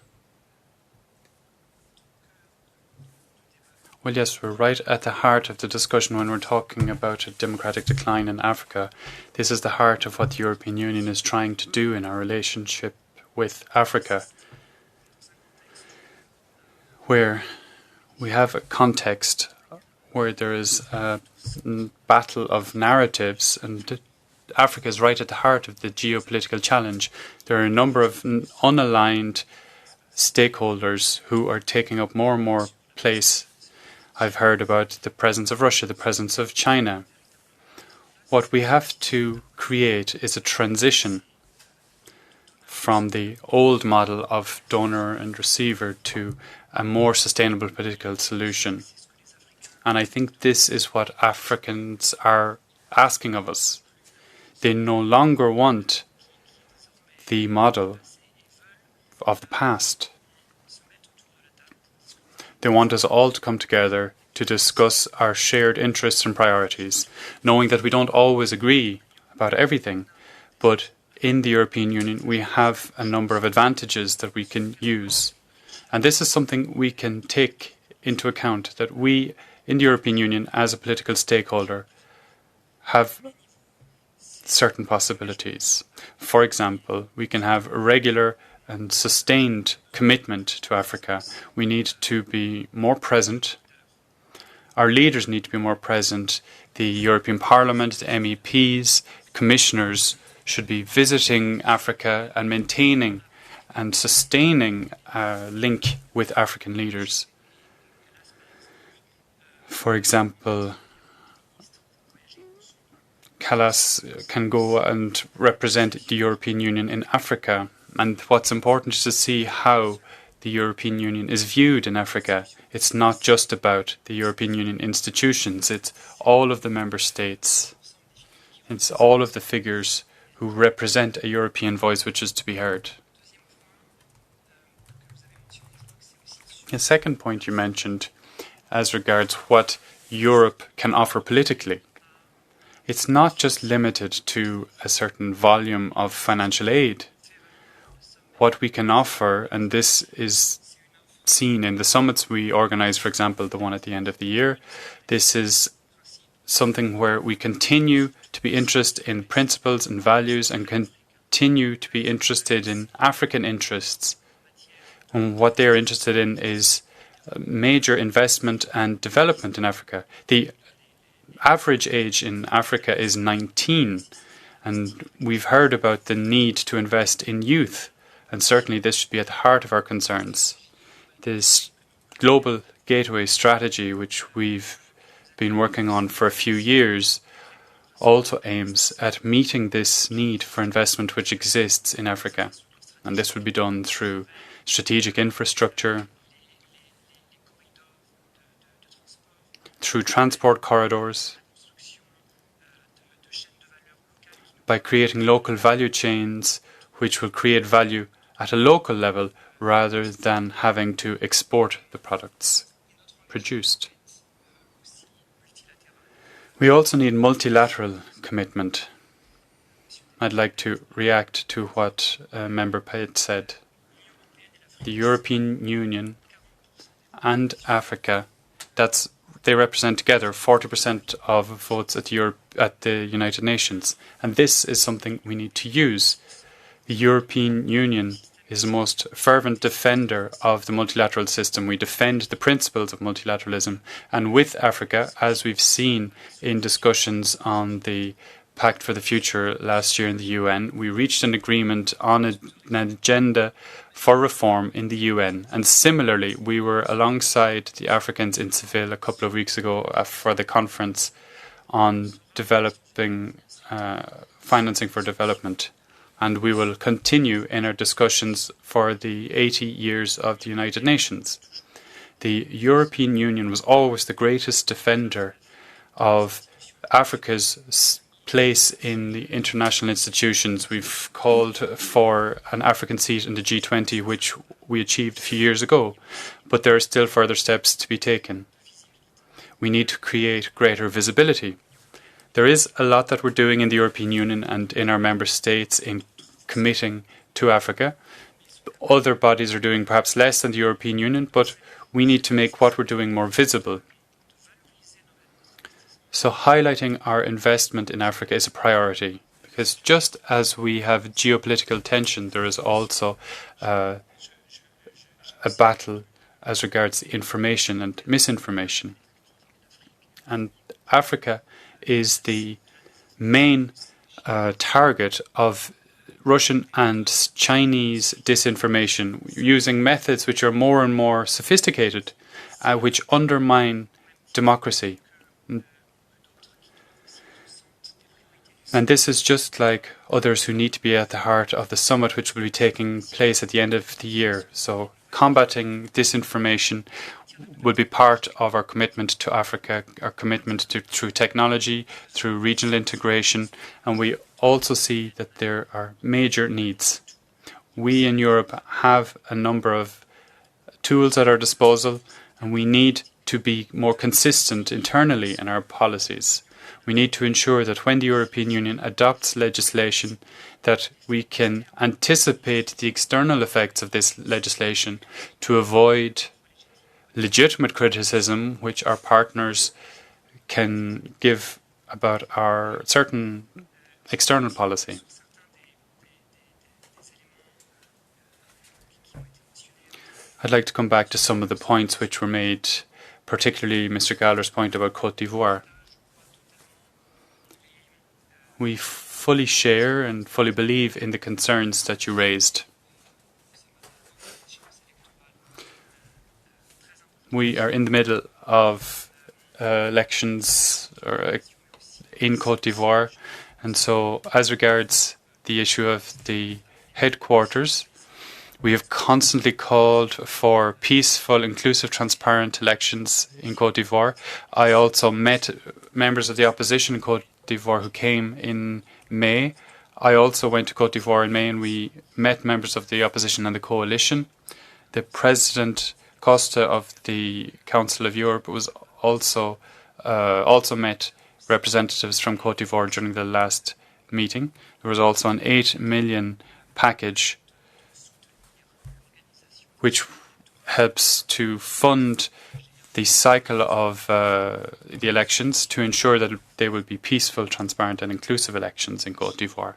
Well, yes, we're right at the heart of the discussion when we're talking about a democratic decline in Africa. This is the heart of what the European Union is trying to do in our relationship with Africa, where we have a context where there is a battle of narratives, and Africa is right at the heart of the geopolitical challenge. There are a number of unaligned stakeholders who are taking up more and more place. I've heard about the presence of Russia, the presence of China. What we have to create is a transition from the old model of donor and receiver to a more sustainable political solution. And I think this is what Africans are asking of us. They no longer want the model of the past. They want us all to come together to discuss our shared interests and priorities, knowing that we don't always agree about everything, but in the European Union we have a number of advantages that we can use. And this is something we can take into account, that we in the European Union as a political stakeholder have certain possibilities. For example, we can have a regular and sustained commitment to Africa. We need to be more present. Our leaders need to be more present. The European Parliament, the MEPs, commissioners should be visiting Africa and maintaining and sustaining a link with African leaders. For example, Callas can go and represent the European Union in Africa. And what's important is to see how the European Union is viewed in Africa. It's not just about the European Union institutions, it's all of the member states. It's all of the figures who represent a European voice which is to be heard. The second point you mentioned as regards what Europe can offer politically. It's not just limited to a certain volume of financial aid. What we can offer, and this is seen in the summits we organize, for example, the one at the end of the year, this is something where we continue to be interested in principles and values and continue to be interested in African interests. And what they're interested in is major investment and development in Africa. The average age in Africa is 19, and we've heard about the need to invest in youth, and certainly this should be at the heart of our concerns. This global gateway strategy, which we've been working on for a few years, also aims at meeting this need for investment which exists in Africa. And this would be done through strategic infrastructure, through transport corridors, by creating local value chains which will create value at a local level rather than having to export the products produced. We also need multilateral commitment. I'd like to react to what Member Pate said. The European Union and Africa they represent together 40% of votes at the United Nations. And this is something we need to use. The European Union is the most fervent defender of the multilateral system. We defend the principles of multilateralism. And with Africa, as we've seen in discussions on the Pact for the Future last year in the UN, we reached an agreement on an agenda for reform in the UN. And similarly, we were alongside the Africans in Seville a couple of weeks ago for the conference on developing financing for development. And we will continue in our discussions for the 80 years of the United Nations. The European Union was always the greatest defender of Africa's place in the international institutions. We've called for an African seat in the G20, which we achieved a few years ago, but there are still further steps to be taken. We need to create greater visibility. There is a lot that we're doing in the European Union and in our member states in committing to Africa. Other bodies are doing perhaps less than the European Union, but we need to make what we're doing more visible. So highlighting our investment in Africa is a priority, because just as we have geopolitical tension, there is also a battle as regards information and misinformation. And Africa is the main target of Russian and Chinese disinformation, using methods which are more and more sophisticated, which undermine democracy. And this is just like others who need to be at the heart of the summit, which will be taking place at the end of the year. So combating disinformation will be part of our commitment to Africa, our commitment to through technology, through regional integration, and we also see that there are major needs. We in Europe have a number of tools at our disposal, and we need to be more consistent internally in our policies. We need to ensure that when the European Union adopts legislation, that we can anticipate the external effects of this legislation to avoid legitimate criticism which our partners can give about our certain external policy. I'd like to come back to some of the points which were made, particularly Mr. Galler's point about Côte d'Ivoire. We fully share and fully believe in the concerns that you raised. We are in the middle of elections in Côte d'Ivoire, and so as regards the issue of the headquarters, we have constantly called for peaceful, inclusive, transparent elections in Côte d'Ivoire. I also met members of the opposition in Côte d'Ivoire who came in May. I also went to Côte d'Ivoire in May, and we met members of the opposition and the coalition. The President Costa of the Council of Europe was also met representatives from Côte d'Ivoire during the last meeting. There was also an 8 million package which helps to fund the cycle of the elections to ensure that they will be peaceful, transparent and inclusive elections in Côte d'Ivoire.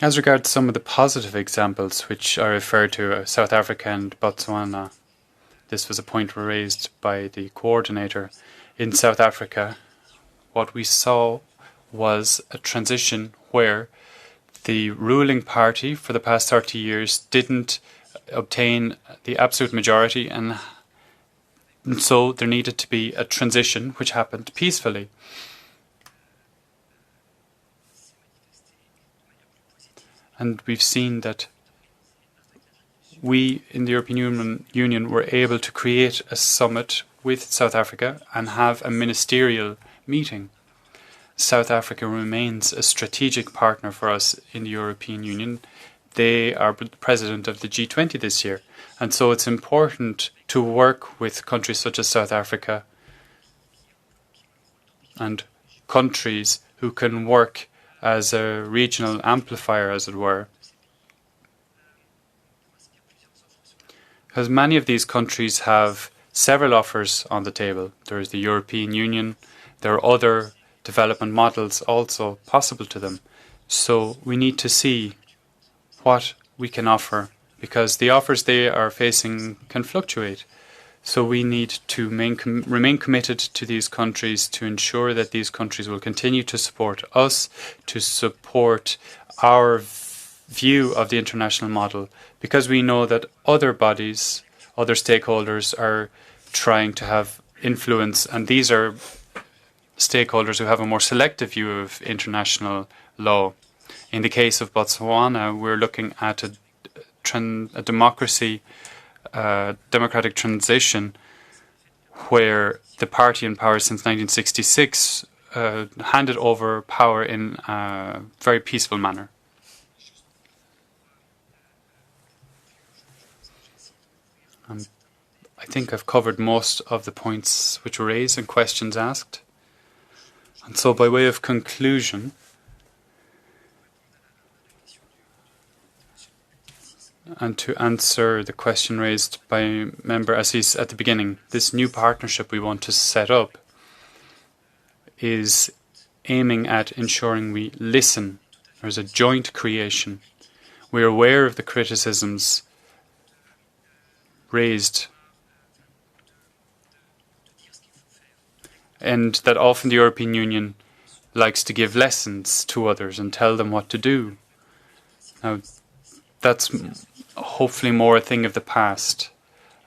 As regards some of the positive examples which I referred to, South Africa and Botswana, this was a point raised by the coordinator. In South Africa, what we saw was a transition where the ruling party for the past 30 years didn't obtain the absolute majority, and so there needed to be a transition which happened peacefully. And we've seen that we in the European Union were able to create a summit with South Africa and have a ministerial meeting. South Africa remains a strategic partner for us in the European Union. They are president of the G20 this year. And so it's important to work with countries such as South Africa and countries who can work as a regional amplifier, as it were. because many of these countries have several offers on the table. There is the European Union, there are other development models also possible to them. So we need to see what we can offer, because the offers they are facing can fluctuate. So we need to remain committed to these countries to ensure that these countries will continue to support us, to support our view of the international model, because we know that other bodies, other stakeholders are trying to have influence, and these are stakeholders who have a more selective view of international law. In the case of Botswana, we're looking at a democratic transition where the party in power since 1966 handed over power in a very peaceful manner. I think I've covered most of the points which were raised and questions asked. And so by way of conclusion, and to answer the question raised by Member Assis at the beginning, this new partnership we want to set up is aiming at ensuring we listen. There's a joint creation. We're aware of the criticisms raised, and that often the European Union likes to give lessons to others and tell them what to do. Now, that's hopefully more a thing of the past.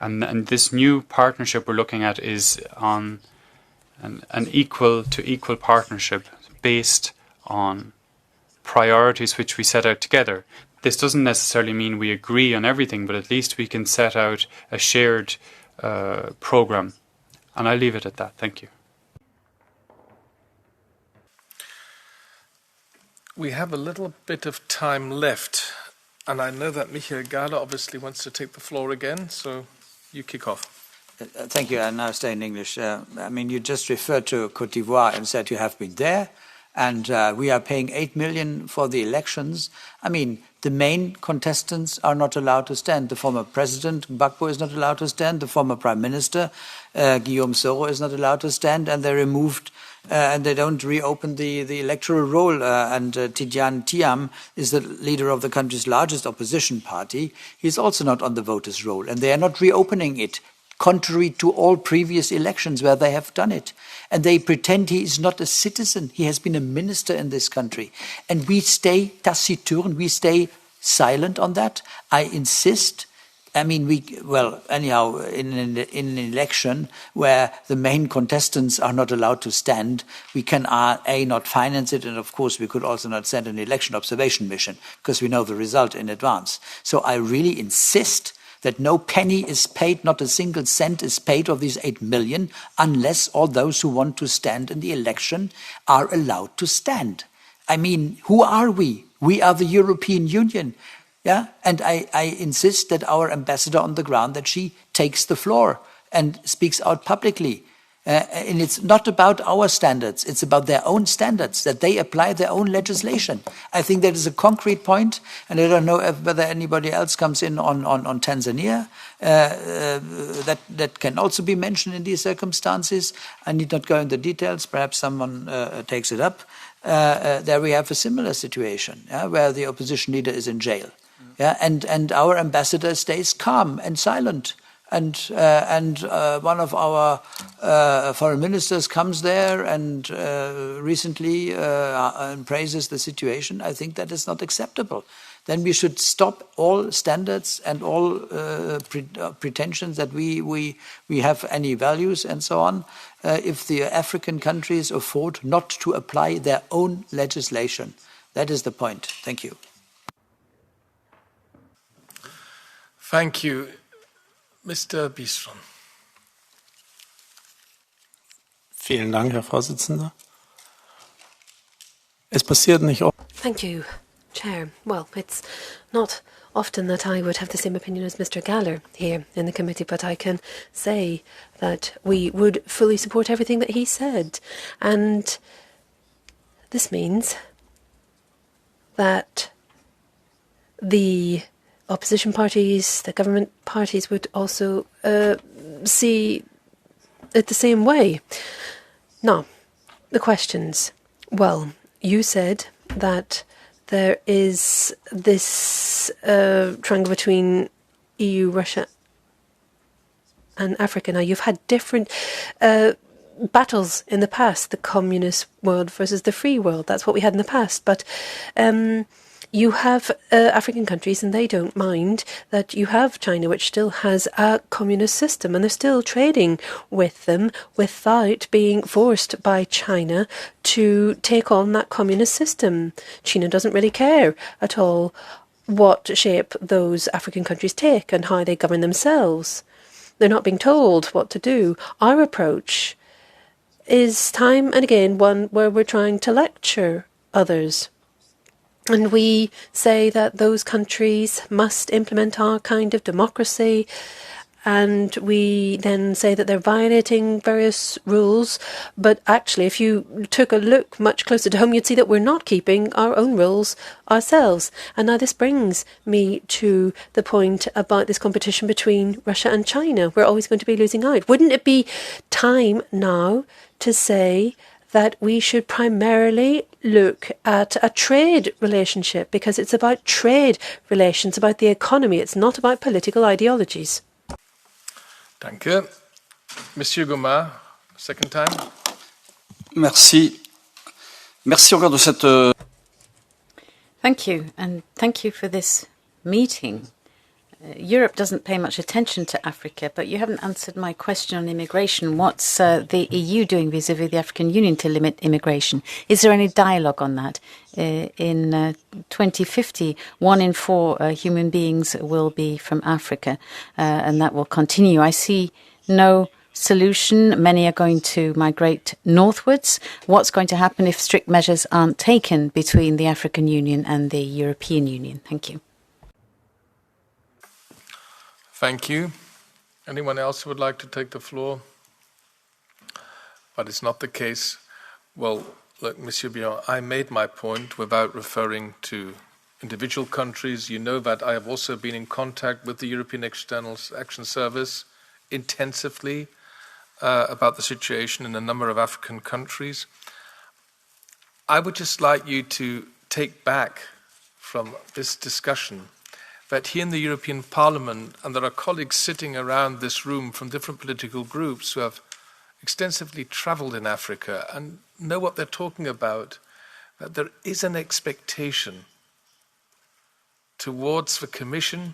And this new partnership we're looking at is on an equal to equal partnership based on priorities which we set out together. This doesn't necessarily mean we agree on everything, but at least we can set out a shared program. And I'll leave it at that. Thank you. We have a little bit of time left, and I know that Michael Gahler obviously wants to take the floor again, so you kick off. Thank you. I'll now stay in English. I mean, you just referred to Côte d'Ivoire and said you have been there, and we are paying 8 million for the elections. I mean, the main contestants are not allowed to stand. The former president, Gbagbo, is not allowed to stand. The former prime minister, Guillaume Soro, is not allowed to stand, and they removed and they don't reopen the electoral roll. And Tidjane Thiam is the leader of the country's largest opposition party. He's also not on the voters' roll, and they are not reopening it, contrary to all previous elections where they have done it. And they pretend he is not a citizen. He has been a minister in this country. And we stay taciturn, we stay silent on that. I insist. I mean, anyhow, in an election where the main contestants are not allowed to stand, we can, not finance it, and of course we could also not send an election observation mission, because we know the result in advance. So I really insist that no penny is paid, not a single cent is paid of these 8 million, unless all those who want to stand in the election are allowed to stand. I mean, who are we? We are the European Union. Yeah, and I insist that our ambassador on the ground, that she takes the floor and speaks out publicly. And it's not about our standards, it's about their own standards, that they apply their own legislation. I think that is a concrete point, and I don't know whether anybody else comes in on Tanzania. That can also be mentioned in these circumstances. I need not go into details, perhaps someone takes it up. There we have a similar situation, where the opposition leader is in jail. Yeah, and our ambassador stays calm and silent. And one of our foreign ministers comes there and recently and praises the situation. I think that is not acceptable. Then we should stop all standards and all pretensions that we have any values and so on. If the African countries afford not to apply their own legislation, that is the point. Thank you. Thank you. Mr. Bistron. Vielen Dank, Herr Vorsitzender. Es passiert nicht oft. Thank you, Chair. Well, it's not often that I would have the same opinion as Mr. Gahler here in the committee, but I can say that we would fully support everything that he said. And this means that the opposition parties, the government parties would also see it the same way. Now, the questions. Well, you said that there is this triangle between EU, Russia and Africa. Now, you've had different battles in the past, the communist world versus the free world. That's what we had in the past. But you have African countries, and they don't mind that you have China, which still has a communist system, and they're still trading with them without being forced by China to take on that communist system. China doesn't really care at all what shape those African countries take and how they govern themselves. They're not being told what to do. Our approach is time and again one where we're trying to lecture others. And we say that those countries must implement our kind of democracy, and we then say that they're violating various rules. But actually, if you took a look much closer to home, you'd see that we're not keeping our own rules ourselves. And now this brings me to the point about this competition between Russia and China. We're always going to be losing out. Wouldn't it be time now to say that we should primarily look at a trade relationship, because it's about trade relations, about the economy. It's not about political ideologies. Danke. Monsieur Gomard, second time. Merci. Merci encore de cette... Thank you, and thank you for this meeting. Europe doesn't pay much attention to Africa, but you haven't answered my question on immigration. What's the EU doing vis-à-vis the African Union to limit immigration? Is there any dialogue on that? In 2050, 1 in 4 human beings will be from Africa, and that will continue. I see no solution. Many are going to migrate northwards. What's going to happen if strict measures aren't taken between the African Union and the European Union? Thank you. Thank you. Anyone else who would like to take the floor? But it's not the case. Well, look, Monsieur Bion, I made my point without referring to individual countries. You know that I have also been in contact with the European External Action Service intensively about the situation in a number of African countries. I would just like you to take back from this discussion that here in the European Parliament, and there are colleagues sitting around this room from different political groups who have extensively traveled in Africa and know what they're talking about, that there is an expectation towards the Commission,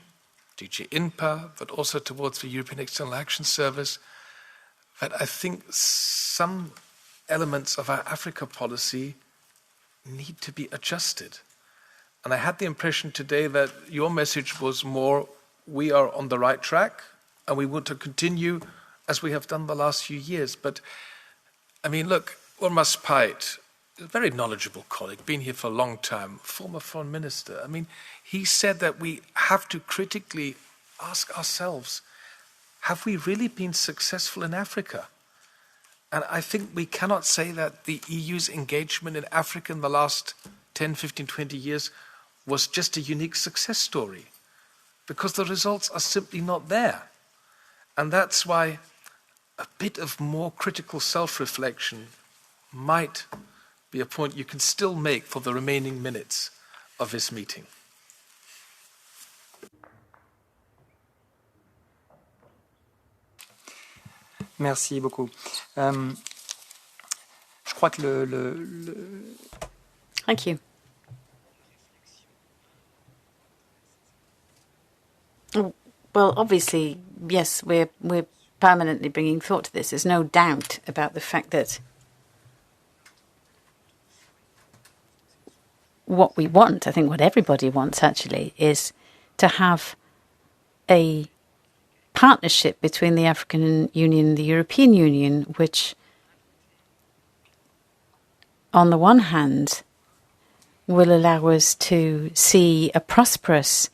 DG INPA, but also towards the European External Action Service, that I think some elements of our Africa policy need to be adjusted. And I had the impression today that your message was more, we are on the right track and we want to continue as we have done the last few years. But, I mean, look, Urmas Pait, a very knowledgeable colleague, been here for a long time, former foreign minister. I mean, he said that we have to critically ask ourselves, have we really been successful in Africa? And I think we cannot say that the EU's engagement in Africa in the last 10, 15, 20 years was just a unique success story, because the results are simply not there. And that's why a bit of more critical self-reflection might be a point you can still make for the remaining minutes of this meeting. Merci beaucoup. Je crois que Thank you. Well, obviously, yes, we're permanently bringing thought to this. There's no doubt about the fact that what we want, I think what everybody wants actually, is to have a partnership between the African Union and the European Union, which on the one hand will allow us to see a prosperous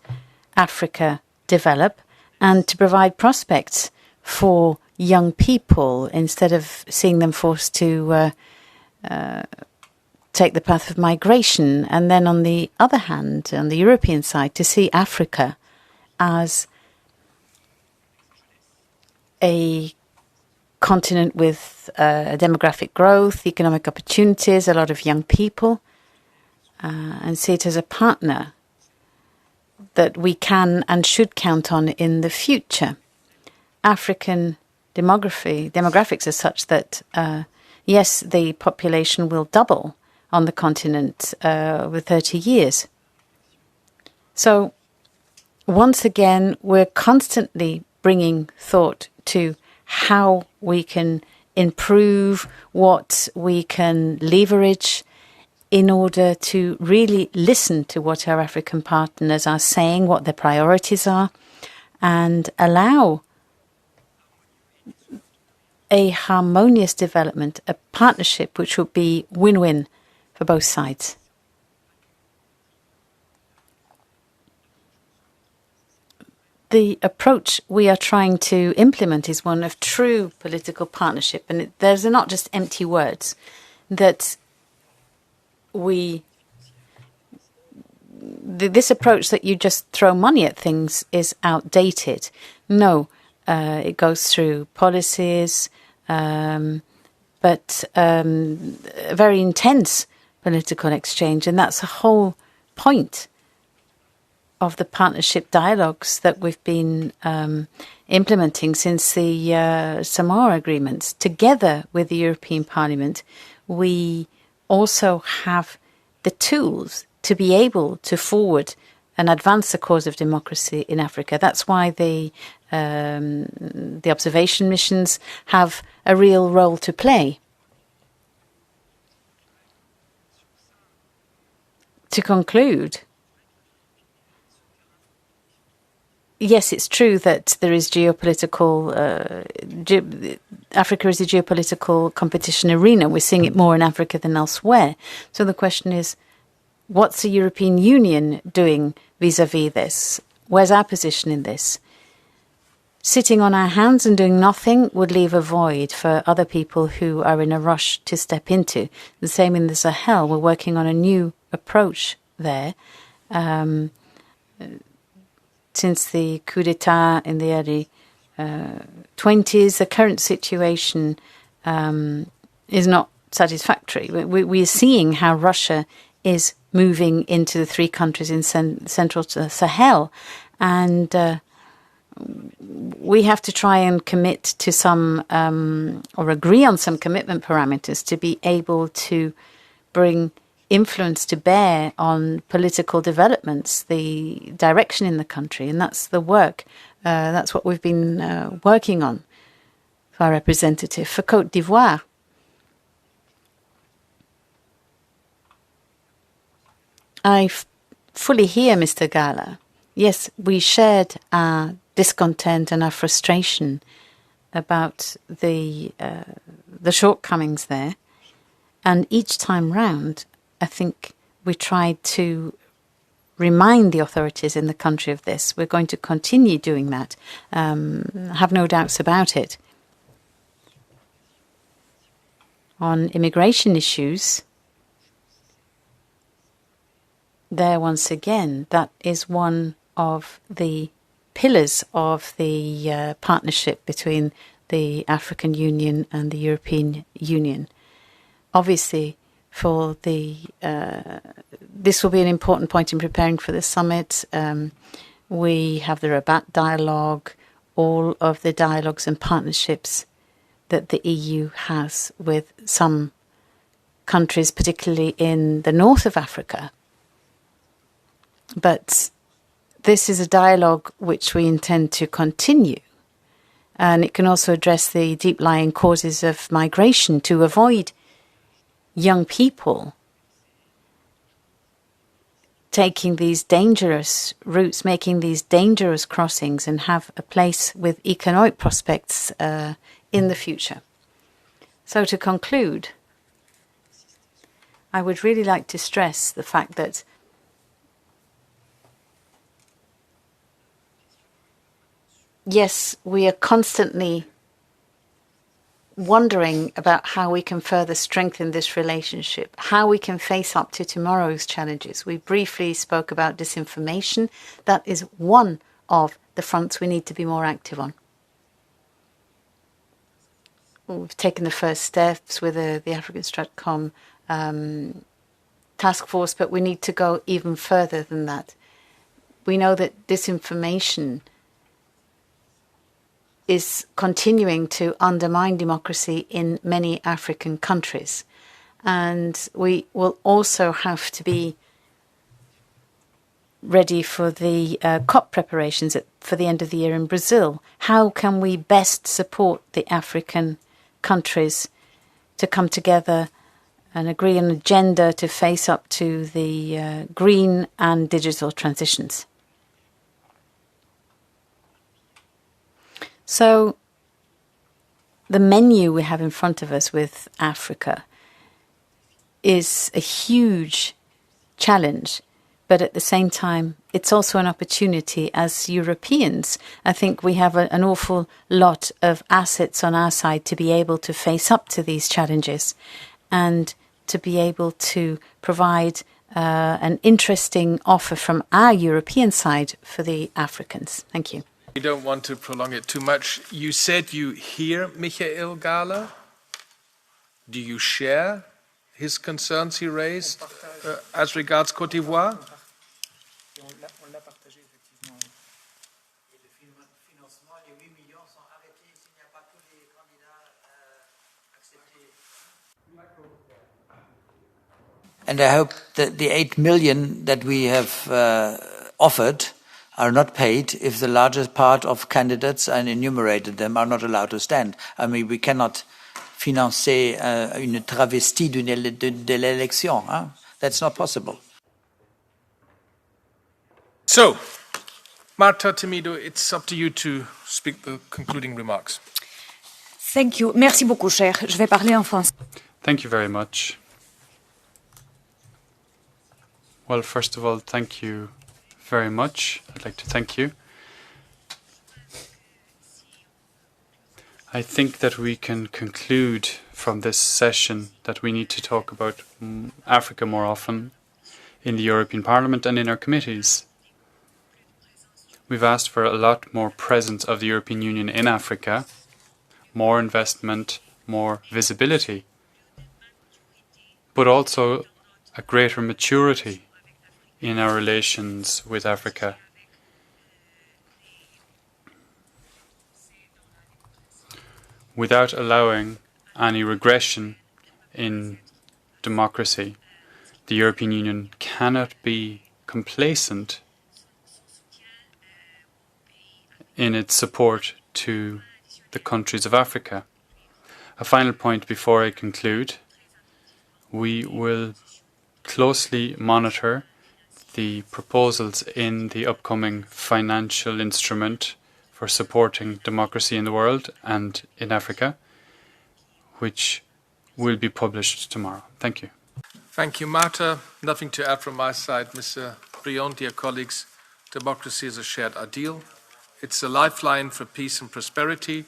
Africa develop and to provide prospects for young people instead of seeing them forced to take the path of migration. And then on the other hand, on the European side, to see Africa as a continent with demographic growth, economic opportunities, a lot of young people, and see it as a partner that we can and should count on in the future. African demographics are such that, yes, the population will double on the continent over 30 years. So, once again, we're constantly bringing thought to how we can improve, what we can leverage in order to really listen to what our African partners are saying, what their priorities are, and allow a harmonious development, a partnership which would be win-win for both sides. The approach we are trying to implement is one of true political partnership, and those are not just empty words, that this approach that you just throw money at things is outdated. No, it goes through policies, but a very intense political exchange, and that's the whole point of the partnership dialogues that we've been implementing since the Samoa agreements. Together with the European Parliament, we also have the tools to be able to forward and advance the cause of democracy in Africa. That's why the observation missions have a real role to play. To conclude, yes, it's true that there is geopolitical, Africa is a geopolitical competition arena. We're seeing it more in Africa than elsewhere. So the question is, what's the European Union doing vis-à-vis this? Where's our position in this? Sitting on our hands and doing nothing would leave a void for other people who are in a rush to step into. The same in the Sahel. We're working on a new approach there. Since the coup d'etat in the early 20s, the current situation is not satisfactory. We are seeing how Russia is moving into the three countries in central Sahel, and we have to try and commit to some, or agree on some commitment parameters to be able to bring influence to bear on political developments, the direction in the country, and that's the work. That's what we've been working on for our representative. For Côte d'Ivoire, I fully hear Mr. Gala. Yes, we shared our discontent and our frustration about the shortcomings there, and each time round, I think we tried to remind the authorities in the country of this. We're going to continue doing that. Have no doubts about it. On immigration issues, there once again, that is one of the pillars of the partnership between the African Union and the European Union. Obviously, for this will be an important point in preparing for the summit. We have the Rabat dialogue, all of the dialogues and partnerships that the EU has with some countries, particularly in the north of Africa. But this is a dialogue which we intend to continue. And it can also address the deep-lying causes of migration to avoid young people taking these dangerous routes, making these dangerous crossings, and have a place with economic prospects in the future. So to conclude, I would really like to stress the fact that yes, we are constantly wondering about how we can further strengthen this relationship, how we can face up to tomorrow's challenges. We briefly spoke about disinformation. That is one of the fronts we need to be more active on. We've taken the first steps with the African Stratcom task force, but we need to go even further than that. We know that disinformation is continuing to undermine democracy in many African countries. And we will also have to be ready for the COP preparations for the end of the year in Brazil. How can we best support the African countries to come together and agree on an agenda to face up to the green and digital transitions? So the menu we have in front of us with Africa is a huge challenge, but at the same time, it's also an opportunity. As Europeans, I think we have an awful lot of assets on our side to be able to face up to these challenges and to be able to provide an interesting offer from our European side for the Africans. Thank you. We don't want to prolong it too much. You said you hear Michael Gahler. Do you share his concerns he raised as regards Côte d'Ivoire? And I hope that the 8 million that we have offered are not paid if the largest part of candidates, and enumerated them, are not allowed to stand. I mean, we cannot financer une travestie de l'élection. Huh? That's not possible. So, Marta Temido, it's up to you to speak the concluding remarks. Thank you. Merci beaucoup, cher. Je vais parler en français. Thank you very much. Well, first of all, thank you very much. I'd like to thank you. I think that we can conclude from this session that we need to talk about Africa more often in the European Parliament and in our committees. We've asked for a lot more presence of the European Union in Africa, more investment, more visibility, but also a greater maturity in our relations with Africa. Without allowing any regression in democracy, the European Union cannot be complacent in its support to the countries of Africa. A final point before I conclude: we will closely monitor the proposals in the upcoming financial instrument for supporting democracy in the world and in Africa, which will be published tomorrow. Thank you. Thank you, Marta. Nothing to add from my side. Mr. Briand, dear colleagues, democracy is a shared ideal. It's a lifeline for peace and prosperity.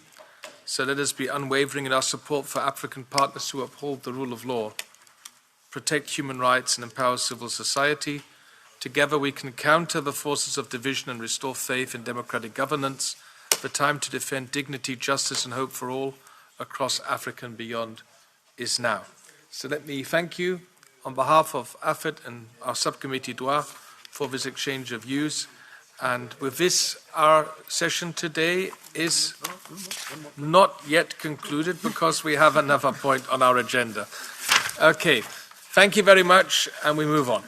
So let us be unwavering in our support for African partners who uphold the rule of law, protect human rights and empower civil society. Together we can counter the forces of division and restore faith in democratic governance. The time to defend dignity, justice and hope for all across Africa and beyond is now. So let me thank you on behalf of AFET and our subcommittee DROI for this exchange of views. And with this, our session today is not yet concluded because we have another point on our agenda. Okay, thank you very much, and we move on.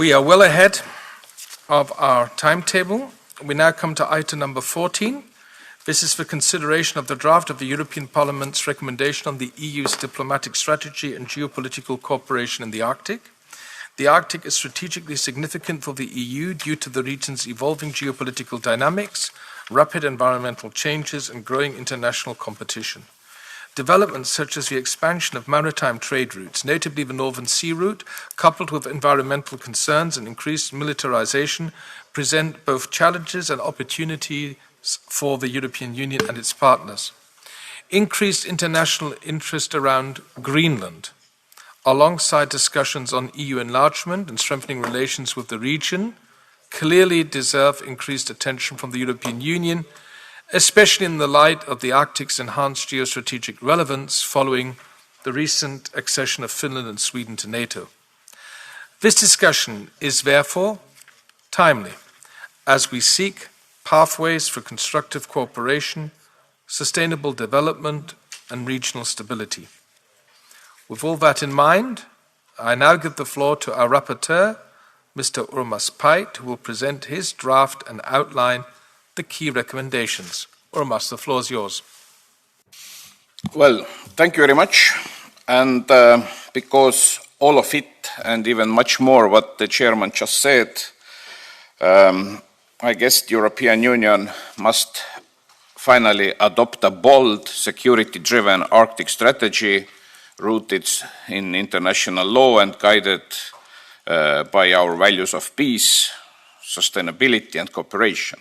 We are well ahead of our timetable. We now come to item number 14. This is for consideration of the draft of the European Parliament's recommendation on the EU's diplomatic strategy and geopolitical cooperation in the Arctic. The Arctic is strategically significant for the EU due to the region's evolving geopolitical dynamics, rapid environmental changes, and growing international competition. Developments such as the expansion of maritime trade routes, notably the Northern Sea Route, coupled with environmental concerns and increased militarization, present both challenges and opportunities for the European Union and its partners. Increased international interest around Greenland, alongside discussions on EU enlargement and strengthening relations with the region, clearly deserve increased attention from the European Union, especially in the light of the Arctic's enhanced geostrategic relevance following the recent accession of Finland and Sweden to NATO. This discussion is therefore timely, as we seek pathways for constructive cooperation, sustainable development, and regional stability. With all that in mind, I now give the floor to our rapporteur, Mr. Urmas Paet, who will present his draft and outline the key recommendations. Urmas, the floor is yours. Well, thank you very much. And because all of it, and even much more what the chairman just said, I guess the European Union must finally adopt a bold, security-driven Arctic strategy rooted in international law and guided by our values of peace, sustainability and cooperation.